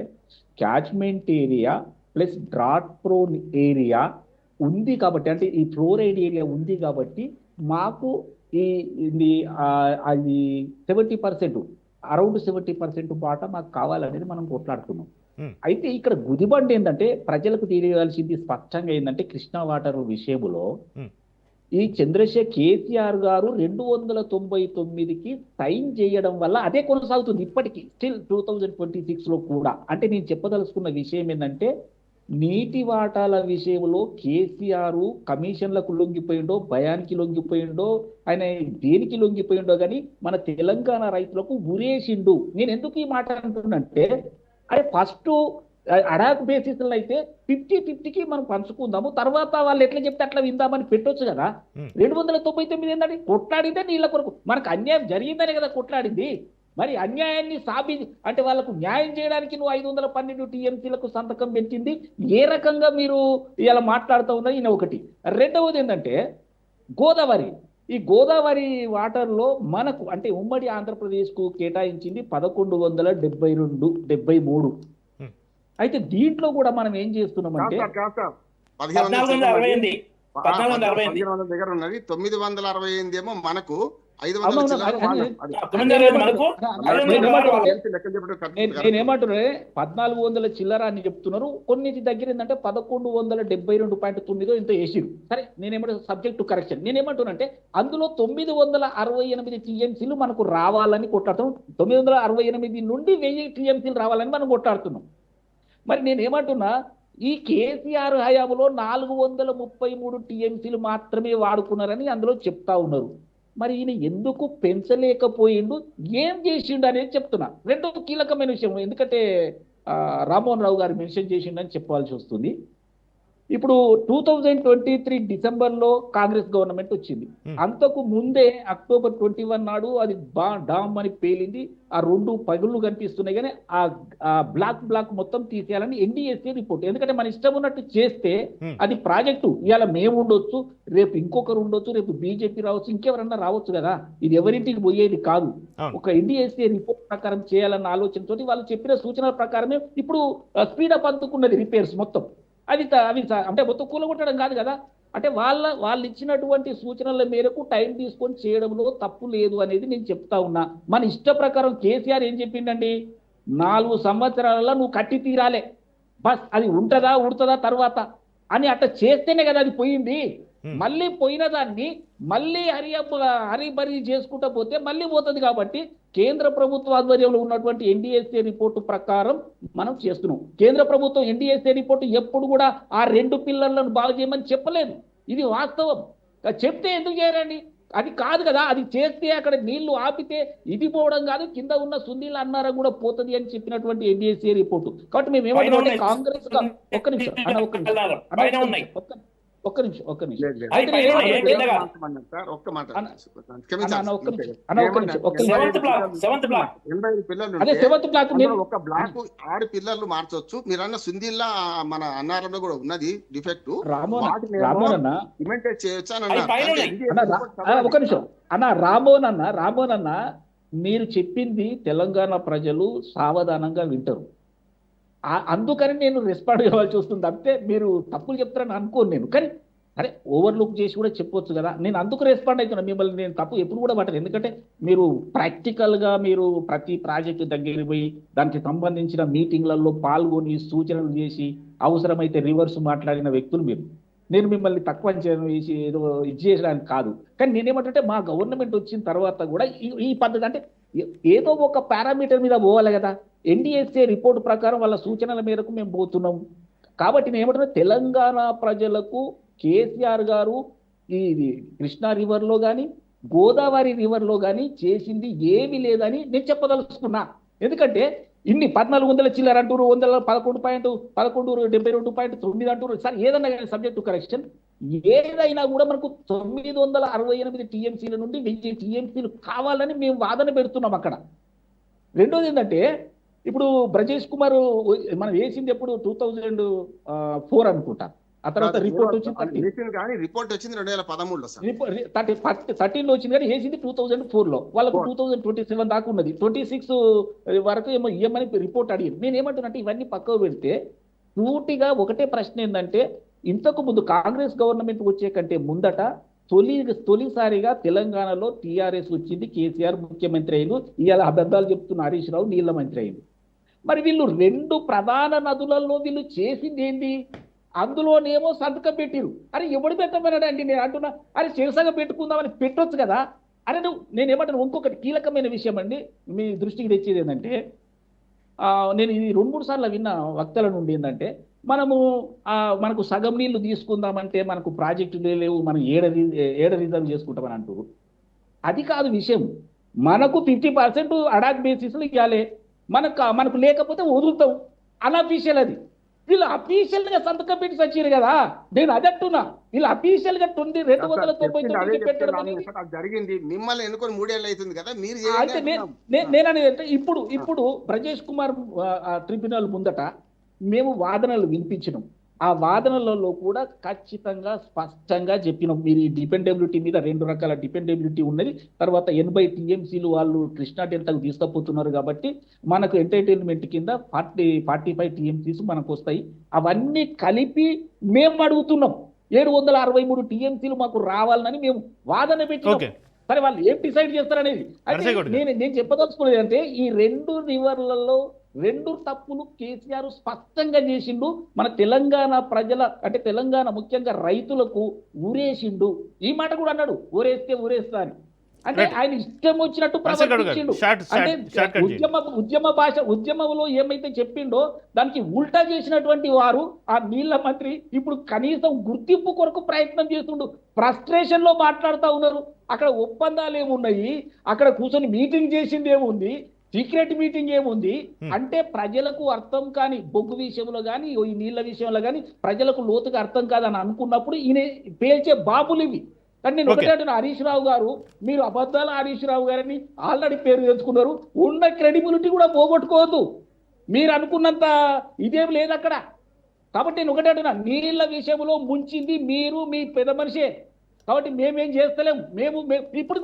catchment area plus drought prone area ఉంది కాబట్టి, అంటే ఈ ఫ్లోరైడ్ ఏరియా ఉంది కాబట్టి మాకు అది 70% అరౌండ్ 70% పాట మాకు కావాలనేది మనం కొట్లాడుతున్నాం. అయితే ఇక్కడ గుదిబండి ఏంటంటే ప్రజలకు తెలియాల్సింది స్పష్టంగా ఏంటంటే, కృష్ణా వాటర్ విషయంలో ఈ కేసీఆర్ గారు 299కి సైన్ చేయడం వల్ల అదే కొనసాగుతుంది ఇప్పటికీ స్టిల్ 2026లో కూడా. అంటే నేను చెప్పదలుచుకున్న విషయం ఏంటంటే, నీటి వాటాల విషయంలో కేసీఆర్ కమిషన్లకు లొంగిపోయిండో, భయానికి లొంగిపోయిండో, ఆయన దేనికి లొంగిపోయిండో కానీ మన తెలంగాణ రైతులకు ఉరేసిండు. నేను ఎందుకు ఈ మాట అంటున్నంటే, అరే ఫస్ట్ అడాక్ బేసిస్లో అయితే 50-50కి మనం పంచుకుందాము, తర్వాత వాళ్ళు ఎట్లా చెప్తే అట్లా విందామని పెట్టొచ్చు కదా. 299 ఏంటంటే కొట్లాడిందే నీళ్ళ కొరకు, మనకు అన్యాయం జరిగిందనే కదా కొట్లాడింది. మరి అన్యాయాన్ని అంటే వాళ్ళకు న్యాయం చేయడానికి నువ్వు 512 టీఎంసీలకు సంతకం పెట్టింది ఏ రకంగా మీరు ఇలా మాట్లాడుతూ ఉన్నది ఈయన ఒకటి. రెండవది ఏంటంటే గోదావరి, ఈ గోదావరి వాటర్లో మనకు అంటే ఉమ్మడి ఆంధ్రప్రదేశ్కు కేటాయించింది 1172-73. అయితే దీంట్లో కూడా మనం ఏం చేస్తున్నామంటే 1440 దగ్గర ఉన్నది 968 ఏమో మనకు 500 అవునవును, చిల్లర అది- వాళ్ళ- అది- అది. తొమ్మిది వందలు మనకు లెక్కలు చెప్పడం correct. నేనేమంటున్నా 1400 చిల్లర అని చెప్తున్నారు. కొన్నిటి దగ్గర ఏంటంటే 1172.9 ఇంత వేసిరు. సరే, నేనేమంటే సబ్జెక్ట్ టు కరెక్షన్. నేనేమంటున్నా అంటే అందులో 968 టీఎంసీలు మనకు రావాలని కొట్లాడుతున్నాం. 968 నుండి 1000 టీఎంసీలు రావాలని మనం కొట్లాడుతున్నాం. మరి నేనేమంటున్నా, ఈ కేసీఆర్ హయాంలో 433 టీఎంసీలు మాత్రమే వాడుకున్నారని అందులో చెప్తా ఉన్నారు. మరి ఈయన ఎందుకు పెంచలేకపోయిండు, ఏం చేసిండు అనేది చెప్తున్నా. రెండో కీలకమైన విషయం, ఎందుకంటే రామ్మోహన్ రావు గారు మెన్షన్ చేసిండని చెప్పాల్సి వస్తుంది. ఇప్పుడు 2023 డిసెంబర్లో కాంగ్రెస్ గవర్నమెంట్ వచ్చింది. అంతకు ముందే October 21 నాడు అది డామ్ అని పేలింది. ఆ 2 పగుళ్ళు కనిపిస్తున్నాయి, కానీ ఆ బ్లాక్ మొత్తం తీసేయాలని ఎన్డీఎస్ఏ రిపోర్ట్. ఎందుకంటే మన ఇష్టం ఉన్నట్టు చేస్తే అది ప్రాజెక్టు ఇవాళ మేము ఉండొచ్చు, రేపు ఇంకొకరు ఉండొచ్చు, రేపు బీజేపీ రావచ్చు, ఇంకెవరన్నా రావచ్చు కదా. ఇది ఎవరింటికి పోయేది కాదు. ఒక ఎన్డీఎస్ఏ రిపోర్ట్ ప్రకారం చేయాలన్న ఆలోచనతో వాళ్ళు చెప్పిన సూచనల ప్రకారమే ఇప్పుడు స్పీడప్ అందుకున్నది రిపేర్స్ మొత్తం. అవి అంటే మొత్తం కూలగొట్టడం కాదు కదా. అంటే వాళ్ళు ఇచ్చినటువంటి సూచనల మేరకు టైం తీసుకొని చేయడంలో తప్పు లేదు అనేది నేను చెప్తా ఉన్నా. మన ఇష్ట ప్రకారం కేసీఆర్ ఏం చెప్పిండండి, 4 సంవత్సరాలలో నువ్వు కట్టి తీరాలే, బస్ అది ఉడుతుందా తర్వాత అని అట్లా చేస్తేనే కదా అది పోయింది. మళ్ళీ పోయిన దాన్ని మళ్ళీ హరిబరి చేసుకుంటా పోతే మళ్ళీ పోతుంది. కాబట్టి కేంద్ర ప్రభుత్వ ఆధ్వర్యంలో ఉన్నటువంటి ఎన్డీఎస్ఏ రిపోర్టు ప్రకారం మనం చేస్తున్నాం. కేంద్ర ప్రభుత్వం ఎన్డీఎస్ఏ రిపోర్టు ఎప్పుడు కూడా ఆ 2 పిల్లర్లను బాగు చేయమని చెప్పలేదు. ఇది వాస్తవం. చెప్తే ఎందుకు చేయరండి? అది కాదు కదా, అది చేస్తే అక్కడ నీళ్లు ఆపితే ఇది పోవడం కాదు, కింద ఉన్న సున్నీళ్ళ అన్నారం కూడా పోతుంది అని చెప్పినటువంటి ఎన్డీఎస్ఏ రిపోర్టు. కాబట్టి మేము ఏమంటే కాంగ్రెస్ ఒక్క నిమిషం ఒక్క నిమిషం లేదు, లేదు. అయితే నేను ఏమంటున్నా అంటే- సార్, ఒక్క మాట అన్న, క్షమించాలి. ఒక్క నిమిషం. అన్న, ఒక్క నిమిషం. 85 పిల్లలు అదే ఉంటే సెవెంత్ బ్లాక్ అందులో ఒక బ్లాక్ 6 పిల్లర్లు మార్చొచ్చు. మీరు అన్న సుందిల్లా మన అన్నారంలో కూడా ఉన్నది డిఫెక్ట్, రామోన్ అన్న ఇమెంటేట్ చేయొచ్చు అని అది పైన అన్నారు. ఉన్నాయి. ఒక నిమిషం అన్న, రామోన్ అన్న మీరు చెప్పింది తెలంగాణ ప్రజలు సావధానంగా వింటారు. అందుకని నేను రెస్పాండ్ కావాల్సి వస్తుంది. అంతే, మీరు తప్పులు చెప్తారని అనుకోను నేను. కానీ అరే, ఓవర్లుక్ చేసి కూడా చెప్పొచ్చు కదా. నేను అందుకు రెస్పాండ్ అవుతున్నా. మిమ్మల్ని నేను తప్పు ఎప్పుడు కూడా పట్టను. ఎందుకంటే మీరు ప్రాక్టికల్గా మీరు ప్రతి ప్రాజెక్టు దగ్గర పోయి దానికి సంబంధించిన మీటింగ్లలో పాల్గొని సూచనలు చేసి అవసరమైతే రివర్స్ మాట్లాడిన వ్యక్తులు మీరు. నేను మిమ్మల్ని తక్కువ అంచనా వేసి ఏదో ఇది చేయడానికి కాదు. కానీ నేనేమంటే మా గవర్నమెంట్ వచ్చిన తర్వాత కూడా ఈ పద్ధతి అంటే ఏదో ఒక పారామీటర్ మీద పోవాలి కదా. ఎన్డీఎస్ఏ రిపోర్ట్ ప్రకారం వాళ్ళ సూచనల మేరకు మేము పోతున్నాం. కాబట్టి నేను ఏమంటున్నా, తెలంగాణ ప్రజలకు కేసీఆర్ గారు ఈ కృష్ణా రివర్లో కానీ గోదావరి రివర్లో కానీ చేసింది ఏమీ లేదని నేను చెప్పదలుచుకున్నా. ఎందుకంటే ఇన్ని 1400 చిల్లర అంటారు, 11.72.9 అంటారు. సార్, ఏదన్నా కానీ సబ్జెక్ట్ టు కరెక్షన్, ఏదైనా కూడా మనకు 968 టీఎంసీల నుండి 1000 టీఎంసీలు కావాలని మేము వాదన పెడుతున్నాం అక్కడ. రెండోది ఏంటంటే, ఇప్పుడు బ్రజేష్ కుమార్ మనం వేసింది ఎప్పుడు 2004 అనుకుంటా. ఆ తర్వాత రిపోర్ట్ వచ్చింది, కానీ రిపోర్ట్ వచ్చింది 2013లో సార్. 13లో వచ్చింది, కానీ వేసింది 2004లో. వాళ్ళకు 2027 దాకా ఉన్నది. 26 వరకు ఏమో ఇవ్వమని రిపోర్ట్ అడిగింది. నేను ఏమంటున్నానంటే, ఇవన్నీ పక్కకు పెడితే పూర్తిగా ఒకటే ప్రశ్న ఏంటంటే, ఇంతకు ముందు కాంగ్రెస్ గవర్నమెంట్ వచ్చే కంటే ముందట తొలిసారిగా తెలంగాణలో టీఆర్ఎస్ వచ్చింది, కేసీఆర్ ముఖ్యమంత్రి అయ్యింది. ఇవాళ అబద్ధాలు చెప్తున్న హరీష్ రావు నీళ్ల మంత్రి అయింది. మరి వీళ్ళు 2 ప్రధాన నదులలో వీళ్ళు చేసింది ఏంది? అందులోనేమో సంతకం పెట్టిరు. అరే, ఎవడు పెట్టమన్నాడండి? నేను అంటున్నా, అరే చిరసగా పెట్టుకుందామని పెట్టొచ్చు కదా. అరే నేను ఏమంటాను, ఇంకొకటి కీలకమైన విషయం అండి మీ దృష్టికి తెచ్చేది ఏంటంటే, నేను ఇది 2-3 సార్లు విన్న వక్తల నుండి ఏంటంటే, మనకు సగం నీళ్లు తీసుకుందామంటే మనకు ప్రాజెక్టులు లేవు, మనం ఏడ రిజర్వ్ చేసుకుంటామని అంటారు. అది కాదు విషయం. మనకు 50% అడాక్ బేసిస్లో ఇవ్వాలి, మనకు లేకపోతే వదులుతాం. అన్అఫీషియల్ అది. వీళ్ళు అఫీషియల్ గా సంతకం పెట్టి వచ్చారు కదా. నేను అదట్టున్నా, వీళ్ళు అఫీషియల్ గా 299 పెట్టడం జరిగింది. మిమ్మల్ని ఎన్నుకొని 3 ఏళ్ళు అవుతుంది కదా. మీరు అయితే నేను అనేది అంటే, ఇప్పుడు బ్రజేష్ కుమార్ ట్రిబ్యునల్ ముందట మేము వాదనలు వినిపించినాం. ఆ వాదనలలో కూడా ఖచ్చితంగా స్పష్టంగా చెప్పినాం, మీరు ఈ డిపెండబిలిటీ మీద 2 రకాల డిపెండబిలిటీ ఉన్నది. తర్వాత 80 టీఎంసీలు వాళ్ళు కృష్ణా డెల్టాకు తీసుకుపోతున్నారు. కాబట్టి మనకు ఎంటర్టైన్మెంట్ కింద 45 టీఎంసీస్ మనకు వస్తాయి. అవన్నీ కలిపి మేము అడుగుతున్నాం. 763 టీఎంసీలు మాకు రావాలని మేము వాదన పెట్టినాం. సరే వాళ్ళు ఏం డిసైడ్ చేస్తారనేది అయితే నరసేగౌడ్ గారు. నేను చెప్పదలుచుకునేది అంటే ఈ 2 రివర్లలో 2 తప్పులు కేసీఆర్ స్పష్టంగా చేసిండు. మన తెలంగాణ ప్రజల అంటే తెలంగాణ ముఖ్యంగా రైతులకు ఊరేసిండు. ఈ మాట కూడా అన్నాడు, ఊరేస్తే ఊరేస్తా అని. అంటే Right. ఆయన ఇష్టం వచ్చినట్టు నరసేగౌడ్ గారు, ప్రవర్తించిండు. షార్ట్ అంటే కట్ చేయండి. ఉద్యమ భాష ఉద్యమంలో ఏమైతే చెప్పిండో దానికి ఉల్టా చేసినటువంటి వారు ఆ నీళ్ల మంత్రి ఇప్పుడు కనీసం గుర్తింపు కొరకు ప్రయత్నం చేస్తుండు. ఫ్రస్ట్రేషన్ లో మాట్లాడుతూ ఉన్నారు. అక్కడ ఒప్పందాలు ఏమున్నాయి, అక్కడ కూర్చొని మీటింగ్ చేసింది ఏముంది, సీక్రెట్ మీటింగ్ ఏముంది అంటే ప్రజలకు అర్థం కాని బొగ్గు విషయంలో కానీ ఈ నీళ్ల విషయంలో కానీ ప్రజలకు లోతుగా అర్థం కాదని అనుకున్నప్పుడు ఈయన పేల్చే బాబులు ఇవి. కానీ నేను ఒకటే అంటున్నా, హరీష్ రావు గారు మీరు అబద్ధాల హరీష్ రావు గారిని ఆల్రెడీ పేరు తెచ్చుకున్నారు. ఉన్న క్రెడిబిలిటీ కూడా పోగొట్టుకోవద్దు. మీరు అనుకున్నంత ఇదేం లేదు అక్కడ. కాబట్టి నేను ఒకటే అంటున్నా, నీళ్ల విషయంలో ముంచింది మీరు, మీ పెద్ద మనిషే. కాబట్టి మేమేం చేస్తలేం. ఇప్పుడు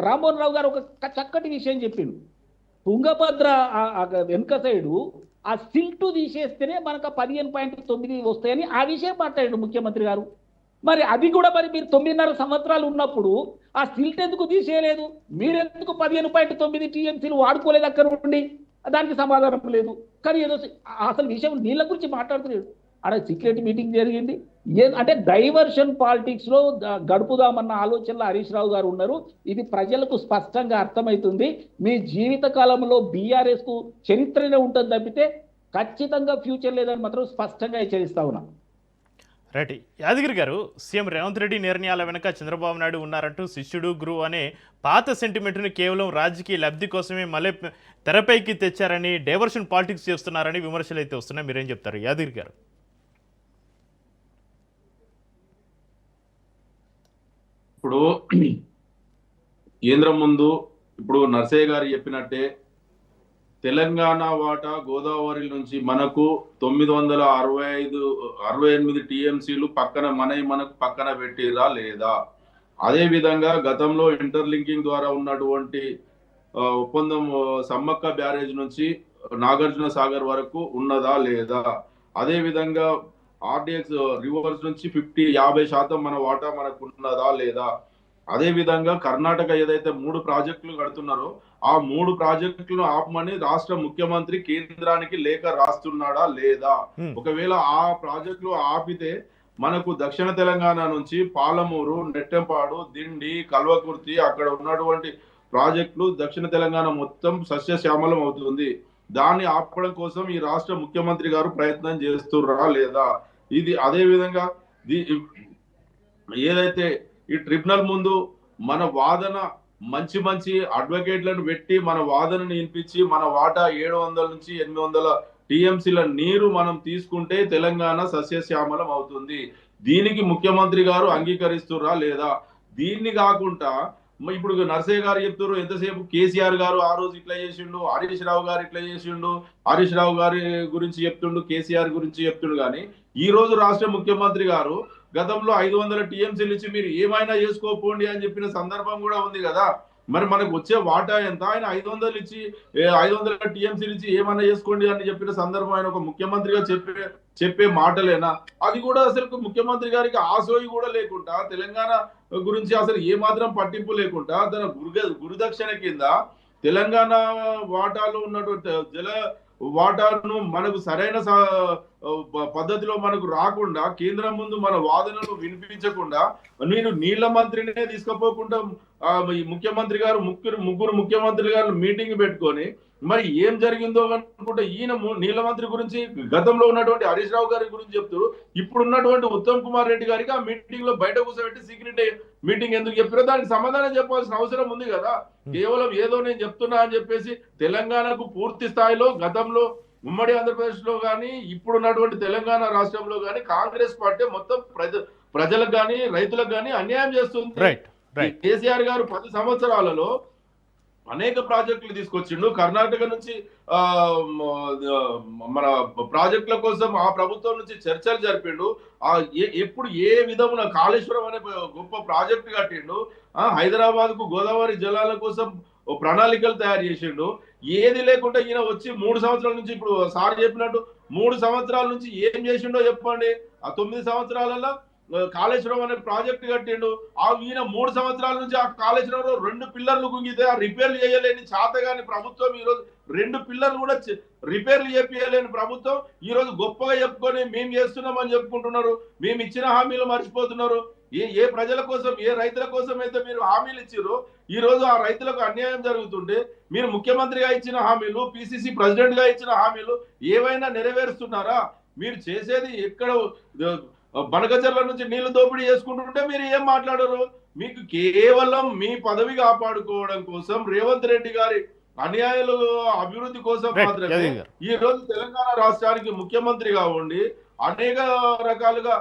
రామ్మోహన్ రావు గారు ఒక చక్కటి విషయం చెప్పిండు. తుంగభద్ర వెనుక సైడు ఆ సిల్టు తీసేస్తేనే మనకు 15.9 వస్తాయని ఆ విషయం మాట్లాడాడు ముఖ్యమంత్రి గారు. మరి అది కూడా మరి మీరు 9.5 సంవత్సరాలు ఉన్నప్పుడు ఆ సిల్ట్ ఎందుకు తీసేయలేదు? మీరెందుకు 15.9 టీఎంసీలు వాడుకోలేదు అక్కడ నుండి? దానికి సమాధానం లేదు. కానీ ఏదో అసలు విషయం నీళ్ళ గురించి మాట్లాడుతున్నాడు. ఆడ సీక్రెట్ మీటింగ్ జరిగింది. అంటే డైవర్షన్ పాలిటిక్స్ లో గడుపుదామన్న ఆలోచనలో హరీష్ రావు గారు ఉన్నారు. ఇది ప్రజలకు స్పష్టంగా అర్థమవుతుంది. మీ జీవిత కాలంలో బీఆర్ఎస్ కు చరిత్రనే ఉంటుంది తప్పితే ఖచ్చితంగా ఫ్యూచర్ లేదని మాత్రం స్పష్టంగా హెచ్చరిస్తా ఉన్నా. రైట్. యాదగిరి గారు, సీఎం రేవంత్ రెడ్డి నిర్ణయాల వెనుక చంద్రబాబు నాయుడు ఉన్నారంటూ శిష్యుడు గురువు అనే పాత సెంటిమెంట్ని కేవలం రాజకీయ లబ్ధి కోసమే మళ్ళీ తెరపైకి తెచ్చారని, డైవర్షన్ పాలిటిక్స్ చేస్తున్నారని విమర్శలు అయితే వస్తున్నాయి. మీరేం చెప్తారు యాదగిరి గారు? ఇప్పుడు కేంద్రం ముందు ఇప్పుడు నర్సయ్య గారు చెప్పినట్టే తెలంగాణ వాటా గోదావరి నుంచి మనకు 968 టీఎంసీలు మనకు పక్కన పెట్టిరా లేదా? అదే విధంగా గతంలో ఇంటర్లింకింగ్ ద్వారా ఉన్నటువంటి ఒప్పందం సమ్మక్క బ్యారేజ్ నుంచి నాగార్జున సాగర్ వరకు ఉన్నదా లేదా? అదే విధంగా ఆర్డిఎక్స్ రివర్స్ నుంచి 50% మన వాటా మనకు ఉన్నదా లేదా? అదే విధంగా కర్ణాటక ఏదైతే 3 ప్రాజెక్టులు కడుతున్నారో ఆ 3 ప్రాజెక్టులను ఆపమని రాష్ట్ర ముఖ్యమంత్రి కేంద్రానికి లేఖ రాస్తున్నాడా లేదా? ఒకవేళ ఆ ప్రాజెక్టులు ఆపితే మనకు దక్షిణ తెలంగాణ నుంచి పాలమూరు, నెట్టెంపాడు, దిండి, కల్వకుర్తి అక్కడ ఉన్నటువంటి ప్రాజెక్టులు దక్షిణ తెలంగాణ మొత్తం సస్యశ్యామలం అవుతుంది. దాన్ని ఆపడం కోసం ఈ రాష్ట్ర ముఖ్యమంత్రి గారు ప్రయత్నం చేస్తున్నారా లేదా? ఇది అదే విధంగా ఏదైతే ఈ ట్రిబ్యునల్ ముందు మన వాదన మంచి అడ్వకేట్లను పెట్టి మన వాదనని వినిపించి మన వాటా 700 నుంచి 800 టీఎంసీల నీరు మనం తీసుకుంటే తెలంగాణ సస్యశ్యామలం అవుతుంది. దీనికి ముఖ్యమంత్రి గారు అంగీకరిస్తురా లేదా? దీన్ని కాకుండా ఇప్పుడు నర్సయ్య గారు చెప్తారు ఎంతసేపు కేసీఆర్ గారు ఆ రోజు ఇట్లా చేసిండు, హరీష్ రావు గారు ఇట్లా చేసిండు, హరీష్ రావు గారి గురించి చెప్తుండు, కేసీఆర్ గురించి చెప్తుండు. కానీ ఈ రోజు రాష్ట్ర ముఖ్యమంత్రి గారు గతంలో 500 టీఎంసీలు ఇచ్చి మీరు ఏమైనా చేసుకోపోండి అని చెప్పిన సందర్భం కూడా ఉంది కదా. మరి మనకు వచ్చే వాటా ఎంత? ఆయన 500 ఇచ్చి 500 టీఎంసీలు ఇచ్చి ఏమైనా చేసుకోండి అని చెప్పిన సందర్భం ఆయన ఒక ముఖ్యమంత్రిగా చెప్పే మాటలేనా? అది కూడా అసలు ముఖ్యమంత్రి గారికి ఆసోయి కూడా లేకుండా తెలంగాణ గురించి అసలు ఏ మాత్రం పట్టింపు లేకుండా తన గురుదక్షిణ కింద తెలంగాణ వాటాలో ఉన్నటువంటి జల వాటాను మనకు సరైన పద్ధతిలో మనకు రాకుండా కేంద్రం ముందు మన వాదనలు వినిపించకుండా నేను నీళ్ల మంత్రినే తీసుకుపోకుండా ముఖ్యమంత్రి గారు ముగ్గురు ముఖ్యమంత్రి గారు మీటింగ్ పెట్టుకొని మరి ఏం జరిగిందో అనుకుంటే ఈయన నీళ్ల మంత్రి గురించి గతంలో ఉన్నటువంటి హరీష్ రావు గారి గురించి చెప్తూ ఇప్పుడు ఉన్నటువంటి ఉత్తమ్ కుమార్ రెడ్డి గారికి ఆ మీటింగ్ లో బయట కూర్చోబెట్టి సీక్రెట్ మీటింగ్ ఎందుకు చెప్పారో దానికి సమాధానం చెప్పాల్సిన అవసరం ఉంది కదా. కేవలం ఏదో నేను చెప్తున్నా అని చెప్పేసి తెలంగాణకు పూర్తి స్థాయిలో గతంలో ఉమ్మడి ఆంధ్రప్రదేశ్ లో కానీ ఇప్పుడున్నటువంటి తెలంగాణ రాష్ట్రంలో కానీ కాంగ్రెస్ పార్టీ మొత్తం ప్రజలకు కానీ రైతులకు కానీ అన్యాయం చేస్తుంది. కేసీఆర్ గారు 10 సంవత్సరాలలో అనేక ప్రాజెక్టులు తీసుకొచ్చిండు. కర్ణాటక నుంచి మన ప్రాజెక్టుల కోసం ఆ ప్రభుత్వం నుంచి చర్చలు జరిపిండు. ఎప్పుడు ఏ విధమున కాళేశ్వరం అనే గొప్ప ప్రాజెక్టు కట్టిండు. హైదరాబాద్ కు గోదావరి జలాల కోసం ప్రణాళికలు తయారు చేసిండు. ఏది లేకుండా ఈయన వచ్చి 3 సంవత్సరాల నుంచి ఇప్పుడు సార్ చెప్పినట్టు 3 సంవత్సరాల నుంచి ఏం చేసిండో చెప్పండి. ఆ 9 సంవత్సరాలలో కాళేశ్వరం అనే ప్రాజెక్ట్ కట్టిండు. ఈయన 3 సంవత్సరాల నుంచి ఆ కాళేశ్వరంలో 2 పిల్లర్లు కుంగితే ఆ రిపేర్లు చేయలేని చాతగాని ప్రభుత్వం ఈ రోజు 2 పిల్లర్లు కూడా రిపేర్లు చేపియలేని ప్రభుత్వం ఈ రోజు గొప్పగా చెప్పుకొని మేము చేస్తున్నామని చెప్పుకుంటున్నారు. మేము ఇచ్చిన హామీలు మర్చిపోతున్నారు. ఏ ప్రజల కోసం, ఏ రైతుల కోసం అయితే మీరు హామీలు ఇచ్చారో ఈ రోజు ఆ రైతులకు అన్యాయం జరుగుతుంటే మీరు ముఖ్యమంత్రిగా ఇచ్చిన హామీలు, పిసిసి ప్రెసిడెంట్ గా ఇచ్చిన హామీలు ఏవైనా నెరవేరుస్తున్నారా? మీరు చేసేది ఎక్కడ బనకచర్ల నుంచి నీళ్లు దోపిడీ చేసుకుంటుంటే మీరు ఏం మాట్లాడరు? మీకు కేవలం మీ పదవి కాపాడుకోవడం కోసం రేవంత్ రెడ్డి గారి అన్యాయాలు అభివృద్ధి కోసం మాత్రమే ఈ రోజు తెలంగాణ రాష్ట్రానికి ముఖ్యమంత్రిగా ఉండి అనేక రకాలుగా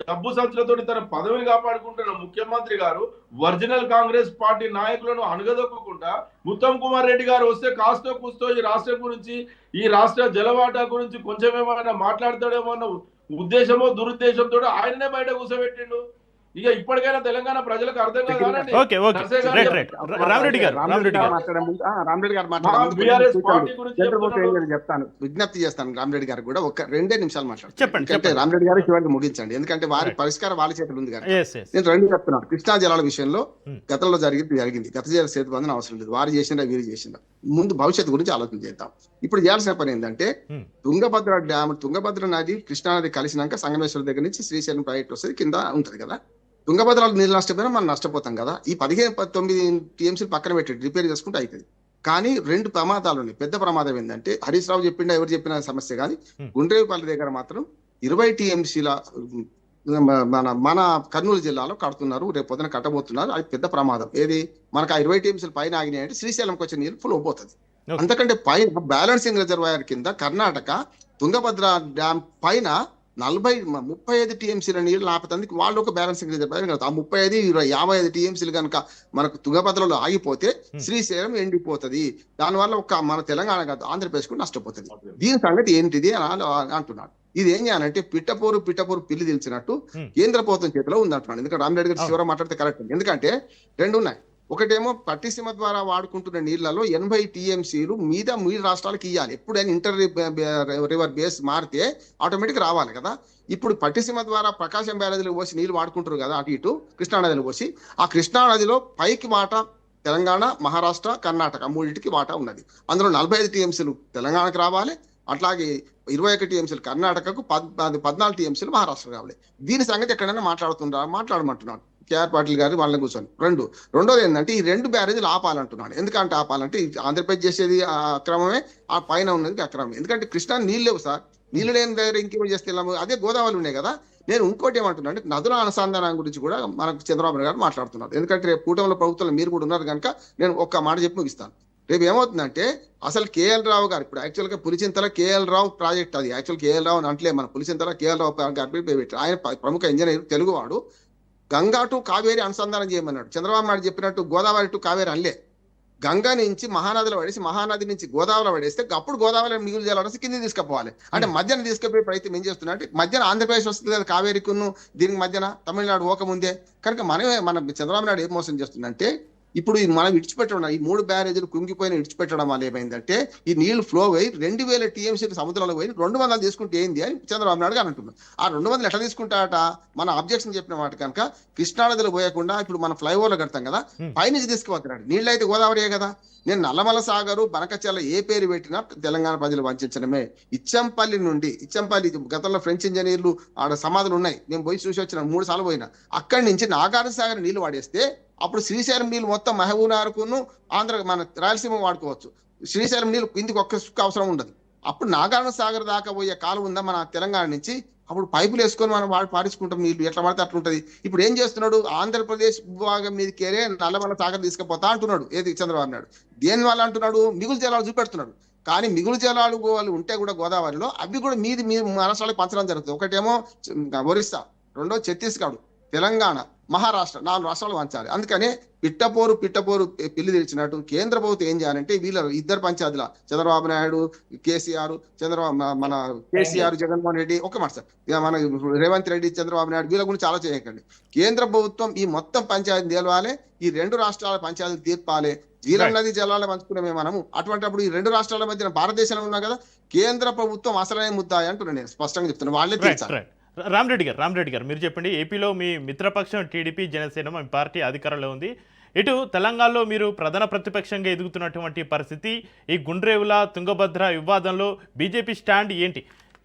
డబ్బు సంచులతో తన పదవిని కాపాడుకుంటున్న ముఖ్యమంత్రి గారు ఒరిజినల్ కాంగ్రెస్ పార్టీ నాయకులను అణగదొక్కకుండా ఉత్తమ్ కుమార్ రెడ్డి గారు వస్తే కాస్తో కూస్తో ఈ రాష్ట్రం గురించి, ఈ రాష్ట్ర జలవాటా గురించి కొంచెం ఏమైనా మాట్లాడతాడేమో అన్న ఉద్దేశమో దురుద్దేశంతో ఆయననే బయట కూర్చోబెట్టిండు. ఇక ఇప్పటికైనా తెలంగాణ ప్రజలకు అర్థం కాదండి. Okay okay right right Rama Reddy గారు రామరెడ్డి గారు చెప్తాను, విజ్ఞప్తి చేస్తాను రామరెడ్డి గారు కూడా ఒక 2 నిమిషాలు మాట్లాడతాను. చెప్పండి. రామరెడ్డి గారు చివరికి ముగించండి, ఎందుకంటే వారి పరిష్కారం వాళ్ళ చేతులు ఉంది కదా. నేను 2 చెప్తున్నాను. కృష్ణా జలాల విషయంలో గతంలో జరిగింది. గత జల సేతు బంధన అవసరం లేదు. వారు చేసిందా వీరు చేసిందా, ముందు భవిష్యత్తు గురించి ఆలోచన చేద్దాం. ఇప్పుడు చేయాల్సిన పని ఏంటంటే తుంగభద్ర డ్యామ్, తుంగభద్ర నది కృష్ణా నది కలిసినాక సంగమేశ్వరం దగ్గర నుంచి శ్రీశైలం ప్రాజెక్ట్ వస్తుంది, కింద ఉంటది కదా. తుంగభద్రాలు నీళ్ళు నష్టపోయినా మనం నష్టపోతాం కదా. ఈ 15-19 టీఎంసీలు పక్కన పెట్టి రిపేర్ చేసుకుంటే అవుతుంది. కానీ 2 ప్రమాదాలు ఉన్నాయి. పెద్ద ప్రమాదం ఏంటంటే హరీష్ రావు చెప్పిండా ఎవరు చెప్పిన సమస్య కానీ గుండ్రేవిపల్లి దగ్గర మాత్రం 20 టీఎంసీల మన కర్నూలు జిల్లాలో కడుతున్నారు, రేపు పొద్దున కట్టబోతున్నారు. అది పెద్ద ప్రమాదం. ఏది మనకు ఆ 20 టీఎంసీలు పైన ఆగినాయి అంటే శ్రీశైలంకి వచ్చే నీళ్ళు ఫుల్ అయిపోతుంది. అంతకంటే పైన బ్యాలెన్సింగ్ రిజర్వాయర్ కింద కర్ణాటక తుంగభద్ర డ్యామ్ పైన 35 టీఎంసీల నీళ్లు ఆపతందుకు వాళ్ళు ఒక బ్యాలెన్సింగ్ రిజర్వాయర్ కడతారు. ఆ 55 టీఎంసీలు కనుక మనకు తుంగభద్రలో ఆగిపోతే శ్రీశైలం ఎండిపోతుంది. దానివల్ల మన తెలంగాణ కాదు ఆంధ్రప్రదేశ్ కూడా నష్టపోతుంది. దీని సంగతి ఏంటిది అని అంటున్నాడు. ఇది ఏం చేయాలంటే పిట్టపోరు పిల్లి తెలిసినట్టు కేంద్ర ప్రభుత్వం చేతిలో ఉంది అంటున్నాడు. ఎందుకంటే రామరెడ్డి గారు చివర మాట్లాడితే కరెక్ట్. ఎందుకంటే 2 ఉన్నాయి. ఒకటేమో పట్టిసీమ ద్వారా వాడుకుంటున్న నీళ్లలో 80 టీఎంసీలు మీ రాష్ట్రాలకు ఇవ్వాలి. ఎప్పుడైనా ఇంటర్ రివర్ బేస్ మారితే ఆటోమేటిక్ రావాలి కదా. ఇప్పుడు పట్టిసీమ ద్వారా ప్రకాశం బ్యారేజీలో పోసి నీళ్లు వాడుకుంటారు కదా, అటు ఇటు కృష్ణానదిలో పోసి. ఆ కృష్ణానదిలో పైకి వాటా తెలంగాణ, మహారాష్ట్ర, కర్ణాటక 3టికి వాటా ఉన్నది. అందులో 45 టీఎంసీలు తెలంగాణకు రావాలి, అట్లాగే 21 టీఎంసీలు కర్ణాటకకు, 14 టీఎంసీలు మహారాష్ట్ర కావాలి. దీని సంగతి ఎక్కడైనా మాట్లాడమంటున్నాడు కేఆర్ పాటిల్ గారు వాళ్ళని కూర్చొని. రెండోది ఏంటంటే ఈ 2 బ్యారేజీలు ఆపాలంటున్నాడు. ఎందుకంటే ఆపాలంటే ఆంధ్రప్రదేశ్ చేసేది అక్రమమే, ఆ పైన ఉన్నది అక్రమమే. ఎందుకంటే కృష్ణా నీళ్ళు లేవు సార్. నీళ్ళు లేని దగ్గర ఇంకేమో చేస్తున్నాము. అదే గోదావరి ఉన్నాయి కదా. నేను ఇంకోటి ఏమంటున్నా అంటే నదుల అనుసంధానం గురించి కూడా మనకు చంద్రబాబు గారు మాట్లాడుతున్నారు. ఎందుకంటే రేపు కూటమిలో ప్రభుత్వంలో మీరు కూడా ఉన్నారు కనుక నేను ఒక్క మాట చెప్పి ముగిస్తాను. రేపు ఏమవుతుందంటే అసలు కేఎల్ రావు గారు ఇప్పుడు యాక్చువల్గా పులిచింతల కేఎల్ రావు ప్రాజెక్ట్, అది యాక్చువల్ కేఎల్ రావు అని అంటలే, మన పులిచింతల కేఎల్ రావు గారి పెట్టారు. ఆయన ప్రముఖ ఇంజనీర్, తెలుగువాడు. గంగా టు కావేరి అనుసంధానం చేయమన్నాడు. చంద్రబాబు నాయుడు చెప్పినట్టు గోదావరి టు కావేరి అనలే. గంగా నుంచి మహానదిలో పడేసి, మహానది నుంచి గోదావరిలో పడేస్తే అప్పుడు గోదావరి మిగులు జలాలు కింద తీసుకుపోవాలి. అంటే మధ్యాహ్నం తీసుకుపోయే ప్రయత్నం ఏం చేస్తున్నా అంటే మధ్యాహ్నం ఆంధ్రప్రదేశ్ వస్తుంది కదా కావేరికును, దీనికి మధ్యన తమిళనాడు పోకముందే. కనుక మన చంద్రబాబు నాయుడు ఏం మోసం చేస్తుందంటే ఇప్పుడు మనం విడిచిపెట్టడం, ఈ 3 బ్యారేజీలు కుంగిపోయిన విడిచిపెట్టడం వల్ల ఏమైందంటే ఈ నీళ్లు ఫ్లో అయ్యి 2000 టీఎంసీలు సముద్రంలో పోయి 200 తీసుకుంటే ఏంది అని చంద్రబాబు నాయుడు అని అంటున్నాడు. ఆ 200 ఎట్లా తీసుకుంటాట? మన అబ్జెక్షన్ చెప్పిన మాట కనుక కృష్ణానదిలో పోయకుండా ఇప్పుడు మనం ఫ్లైఓవర్లో కడతాం కదా, పైనుంచి తీసుకుపోతున్నాడు. నీళ్ళు అయితే గోదావరియే కదా. నేను నల్లమల సాగరు, బనకచర్ల ఏ పేరు పెట్టినా తెలంగాణ ప్రజలు వంచడమే. ఇచ్చంపల్లి గతంలో ఫ్రెంచ్ ఇంజనీర్లు ఆడ సమాధులు ఉన్నాయి, నేను పోయి చూసి వచ్చిన 3 సార్లు పోయినా. అక్కడి నుంచి నాగార్జున సాగర్ నీళ్లు వాడేస్తే అప్పుడు శ్రీశైలం నీళ్ళు మొత్తం మహబూబ్నగర్కును మన రాయలసీమ వాడుకోవచ్చు. శ్రీశైలం నీళ్ళు ఇందుకు ఒక్క సుక్క అవసరం ఉండదు. అప్పుడు నాగార్జున సాగర్ దాకా పోయే కాలం ఉందా మన తెలంగాణ నుంచి, అప్పుడు పైపులు వేసుకొని మనం పారించుకుంటాం నీళ్ళు, ఎట్లా పడితే అట్లుంటది. ఇప్పుడు ఏం చేస్తున్నాడు? ఆంధ్రప్రదేశ్ విభాగం మీదకేరే నల్లమల సాగర్ తీసుకుపోతా అంటున్నాడు. ఏది చంద్రబాబు నాయుడు దేని వల్ల అంటున్నాడు? మిగులు జలాలు చూపెడుతున్నాడు. కానీ మిగులు జలాలు వాళ్ళు ఉంటే కూడా గోదావరిలో అవి కూడా మీ రాష్ట్రాలకు పంచడం జరుగుతుంది. ఒకటేమో ఒరిస్సా, రెండో ఛత్తీస్గఢ్, తెలంగాణ, మహారాష్ట్ర 4 రాష్ట్రాలు వంచాలి. అందుకనే పిట్టపోరు పిల్లి తెచ్చినట్టు కేంద్ర ప్రభుత్వం ఏం చేయాలంటే వీళ్ళ 2 పంచాయతీల చంద్రబాబు నాయుడు, కేసీఆర్, మన కేసీఆర్, జగన్మోహన్ రెడ్డి, ఒక మాట సార్, మన రేవంత్ రెడ్డి, చంద్రబాబు నాయుడు, వీళ్ళ గురించి చాలా చేయకండి. కేంద్ర ప్రభుత్వం ఈ మొత్తం పంచాయతీ తెలవాలి, ఈ 2 రాష్ట్రాల పంచాయతీలు తీర్పాలి. జీలం నది జలాలు పంచుకునే మనము. అటువంటిప్పుడు ఈ 2 రాష్ట్రాల మధ్యన భారతదేశంలో ఉన్నా కదా, కేంద్ర ప్రభుత్వం అసలైన ముద్దాయి అంటున్నాను. నేను స్పష్టంగా చెప్తున్నాను, వాళ్ళే తీర్చాలి. రామరెడ్డి గారు మీరు చెప్పండి. ఏపీలో మీ మిత్రపక్షం టీడీపీ జనసేన మీ పార్టీ అధికారంలో ఉంది. ఇటు తెలంగాణలో మీరు ప్రధాన ప్రతిపక్షంగా ఎదుగుతున్నటువంటి పరిస్థితి, ఈ గుండ్రేవుల తుంగభద్ర వివాదంలో బీజేపీ స్టాండ్ ఏంటి?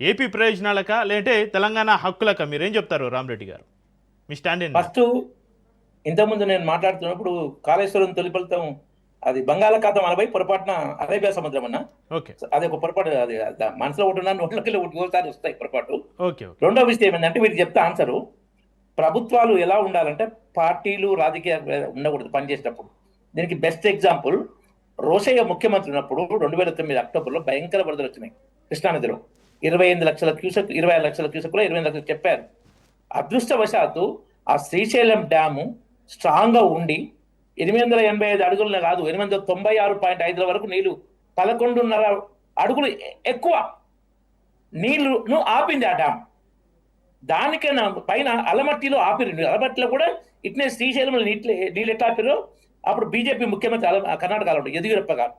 ఏపీ ప్రయోజనాలక లేదంటే తెలంగాణ హక్కులక? మీరేం చెప్తారు రామరెడ్డి గారు? మీ స్టాండ్ ఏంటి? ఫస్ట్ ఇంతకుముందు నేను మాట్లాడుతున్నప్పుడు కాళేశ్వరం తొలి ఫలితం అది బంగాళాఖాతం అనబై పొరపాటున అరేబియా సముద్రం అన్న. ఓకే అది ఒక పొరపాటు, అది మనసులో ఒకటి ఉన్నా నోట్లోకి ఒకసారి వస్తాయి పొరపాటు. ఓకే రెండో విషయం ఏంటంటే వీరికి చెప్తే ఆన్సరు, ప్రభుత్వాలు ఎలా ఉండాలంటే పార్టీలు రాజకీయ ఉండకూడదు పనిచేసేటప్పుడు. దీనికి బెస్ట్ ఎగ్జాంపుల్ రోషయ్య ముఖ్యమంత్రి ఉన్నప్పుడు 2009 అక్టోబర్లో భయంకర వరదలు వచ్చినాయి కృష్ణానదిలో. 25 లక్షల క్యూసెక్ 25 లక్షల క్యూసెక్లో 25 లక్షలు చెప్పారు. అదృష్టవశాత్తు ఆ శ్రీశైలం డ్యాము స్ట్రాంగ్ గా ఉండి 885 అడుగులనే కాదు 896.5 వరకు నీళ్లు 11.5 అడుగులు ఎక్కువ నీళ్లును ఆపింది ఆ డ్యామ్. దానికైనా పైన అలమట్టిలో ఆపిరు. అలమట్టిలో కూడా ఇట్నే శ్రీశైలంలో నీళ్ళు ఎట్లా ఆపిరో అప్పుడు బీజేపీ ముఖ్యమంత్రి కర్ణాటకలో ఉండే యదుగిరప్ప గారు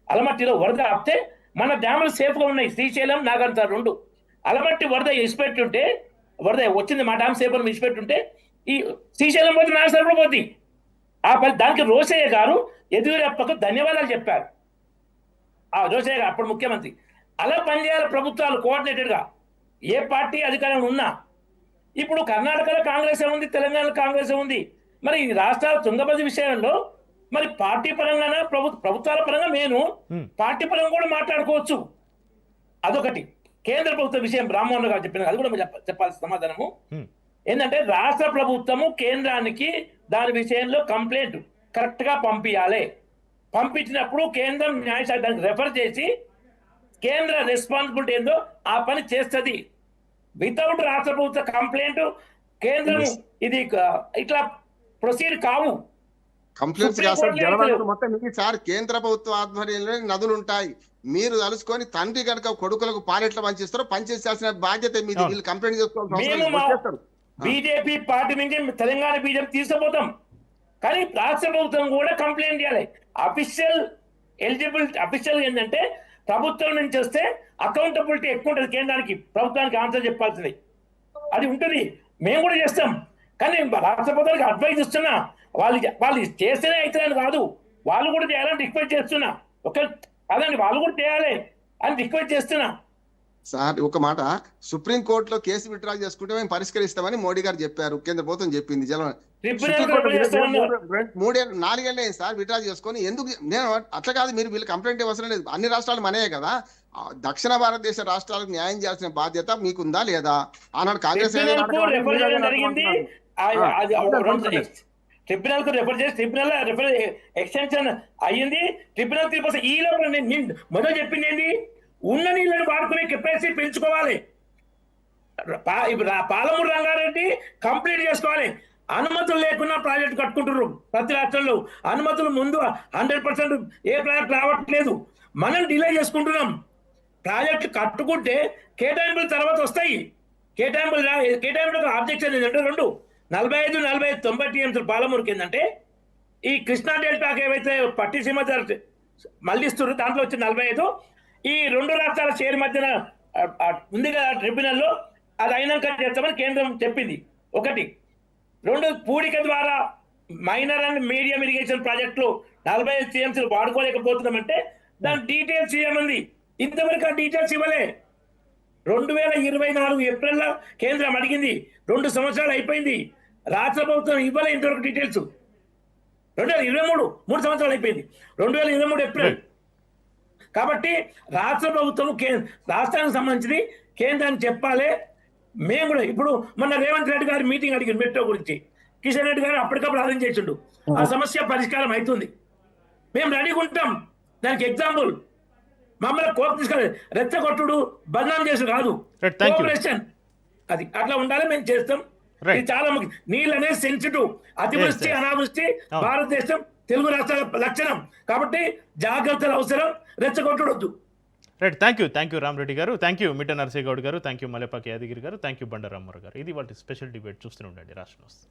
అలమట్టిలో వరద ఆపితే మన డ్యాములు సేఫ్ గా ఉన్నాయి. శ్రీశైలం నాగంత 2 అలమట్టి వరద ఇచ్చిపెట్టుంటే, వరద వచ్చింది మా డ్యామ్ సేఫ్ అని ఇచ్చిపెట్టుంటే ఈ శ్రీశైలం పోతే నాకు సరిపోద్ది. దానికి రోషయ్య గారు యదుగిరప్పకు ధన్యవాదాలు చెప్పారు. ఆ రోషయ్య గారు అప్పుడు ముఖ్యమంత్రి. అలా పనిచేయాలి ప్రభుత్వాలు కోఆర్డినేటెడ్ గా, ఏ పార్టీ అధికారంలో ఉన్నా. ఇప్పుడు కర్ణాటకలో కాంగ్రెస్ ఉంది, తెలంగాణలో కాంగ్రెస్ ఉంది. మరి ఈ రాష్ట్రాల తుంగభద్ర విషయంలో మరి పార్టీ పరంగానే ప్రభుత్వాల పరంగా నేను పార్టీ పరంగా కూడా మాట్లాడుకోవచ్చు. అదొకటి. కేంద్ర ప్రభుత్వ విషయం రామ్మోహన్ గారు చెప్పిన అది కూడా చెప్పాల్సిన సమాధానము ఏంటంటే, రాష్ట్ర ప్రభుత్వము కేంద్రానికి దాని విషయంలో కంప్లైంట్ కరెక్ట్ గా పంపించాలి. పంపించినప్పుడు కేంద్రం న్యాయశాఖ దానికి రెఫర్ చేసి కేంద్ర రెస్పాన్సిబిలిటీ ఏందో ఆ పని చేస్తుంది. వితౌట్ రాష్ట్ర ప్రభుత్వ కంప్లైంట్ కేంద్రం ఇది ఇట్లా ప్రొసీడ్ కావు. కంప్లైంట్స్ మొత్తం సార్ కేంద్ర ప్రభుత్వ ఆధ్వర్యంలో నదులు ఉంటాయి. మీరు తలుసుకొని తండ్రి కనుక కొడుకులకు పాలెట్లా పనిచేస్తారో పనిచేయాల్సిన బాధ్యత మీది. వీళ్ళు కంప్లైంట్ చేసుకోవాలి. బీజేపీ పార్టీ నుంచి తెలంగాణ బీజేపీ తీసుకుపోతాం, కానీ రాష్ట్ర ప్రభుత్వం కూడా కంప్లైంట్ చేయాలి. అఫీషియల్ ఏంటంటే ప్రభుత్వం నుంచి వస్తే అకౌంటబిలిటీ ఎక్కువ ఉంటుంది కేంద్రానికి, ప్రభుత్వానికి ఆన్సర్ చెప్పాల్సింది అది ఉంటుంది. మేము కూడా చేస్తాం, కానీ రాష్ట్ర ప్రభుత్వానికి అడ్వైజ్ ఇస్తున్నా. వాళ్ళు చేస్తేనే అవుతారని కాదు, వాళ్ళు కూడా చేయాలని రిక్వెస్ట్ చేస్తున్నా. అదండి వాళ్ళు కూడా చేయాలి అని రిక్వెస్ట్ చేస్తున్నా. సార్ ఒక మాట, సుప్రీంకోర్టులో కేసు విత్డ్రా చేసుకుంటే మేము పరిష్కరిస్తామని మోడీ గారు చెప్పారు, కేంద్ర ప్రభుత్వం చెప్పింది. 4 సార్ విత్డ్రా చేసుకొని ఎందుకు? నేను అట్లా కాదు, మీరు వీళ్ళు కంప్లైంట్ అవసరం లేదు. అన్ని రాష్ట్రాలు మనయే కదా, దక్షిణ భారతదేశ రాష్ట్రాలకు న్యాయం చేయాల్సిన బాధ్యత మీకుందా లేదా? ఆనాడు కాంగ్రెస్ ట్రిబ్యునల్ కు రెఫర్ చేసి ట్రిబ్యునల్ ఎక్స్టెన్షన్ అయ్యింది. ట్రిబ్యునల్ తీర్పు ఈ లోపల నేను మొదలు చెప్పింది ఏంటి, ఉన్న నీళ్ళని వాడుకునే కెపాసిటీ పెంచుకోవాలి. పాలమూరు రంగారెడ్డి కంప్లీట్ చేసుకోవాలి. అనుమతులు లేకుండా ప్రాజెక్టు కట్టుకుంటున్నారు ప్రతి రాష్ట్రంలో. అనుమతులు ముందు 100% ఏ ప్రాజెక్ట్ రావట్లేదు, మనం డిలే చేసుకుంటున్నాం. ప్రాజెక్టు కట్టుకుంటే కేటాయింపుల తర్వాత వస్తాయి. కేటాయింపులకు ఆబ్జెక్షన్ ఏంటంటే 2 45 90 టీఎంసీలు పాలమూరుకి ఏంటంటే ఈ కృష్ణా డెల్టాకి ఏవైతే పట్టిసీమ మళ్ళిస్తున్నారు దాంట్లో వచ్చి 45. ఈ 2 రాష్ట్రాల షేర్ మధ్యన ఉంది కదా ట్రిబ్యునల్లో, అది అయినాక చేస్తామని కేంద్రం చెప్పింది. 1. 2 పూడిక ద్వారా మైనర్ అండ్ మీడియం ఇరిగేషన్ ప్రాజెక్టులు 45 టీఎంసీలు వాడుకోలేకపోతున్నామంటే దాని డీటెయిల్స్ ఇవ్వమంది. ఇంతవరకు ఆ డీటెయిల్స్ ఇవ్వలే. 2024 ఏప్రిల్లో కేంద్రం అడిగింది, 2 సంవత్సరాలు అయిపోయింది, రాష్ట్ర ప్రభుత్వం ఇవ్వలే ఇంతవరకు డీటెయిల్స్. 2023 3 సంవత్సరాలు అయిపోయింది, 2023 ఏప్రిల్. కాబట్టి రాష్ట్ర ప్రభుత్వం రాష్ట్రానికి సంబంధించి కేంద్రానికి చెప్పాలి. మేము కూడా ఇప్పుడు మొన్న రేవంత్ రెడ్డి గారి మీటింగ్ అడిగింది మెట్రో గురించి. కిషన్ రెడ్డి గారు అప్పటికప్పుడు అరేంజ్ చేసిండు, ఆ సమస్య పరిష్కారం అవుతుంది. మేము రెడీగా ఉంటాం. దానికి ఎగ్జాంపుల్ మమ్మల్ని కోపం తీసుకొని రెచ్చగొట్టుడు బదనాం చేసి కాదు, కోఆపరేషన్ అది అట్లా ఉండాలి. మేము చేస్తాం. ఇది చాలా ముఖ్యం. నీళ్ళు అనేది సెన్సిటివ్. అతివృష్టి అనావృష్టి భారతదేశం తెలుగు రాష్ట్రాల లక్షణం. కాబట్టి జాగ్రత్తలు అవసరం, రెచ్చగొట్టడొద్దు. రైట్, థ్యాంక్ యూ రామరెడ్డి గారు, థ్యాంక్ యూ మిట్ట నరసింహగౌడ్ గారు, థ్యాంక్ యూ మల్లెపాక యాదగిరి గారు, థ్యాంక్ యూ బండారామారావు గారు. ఇది వాటి స్పెషల్ డిబేట్ చూస్తూనే ఉండండి రాష్ట్రం.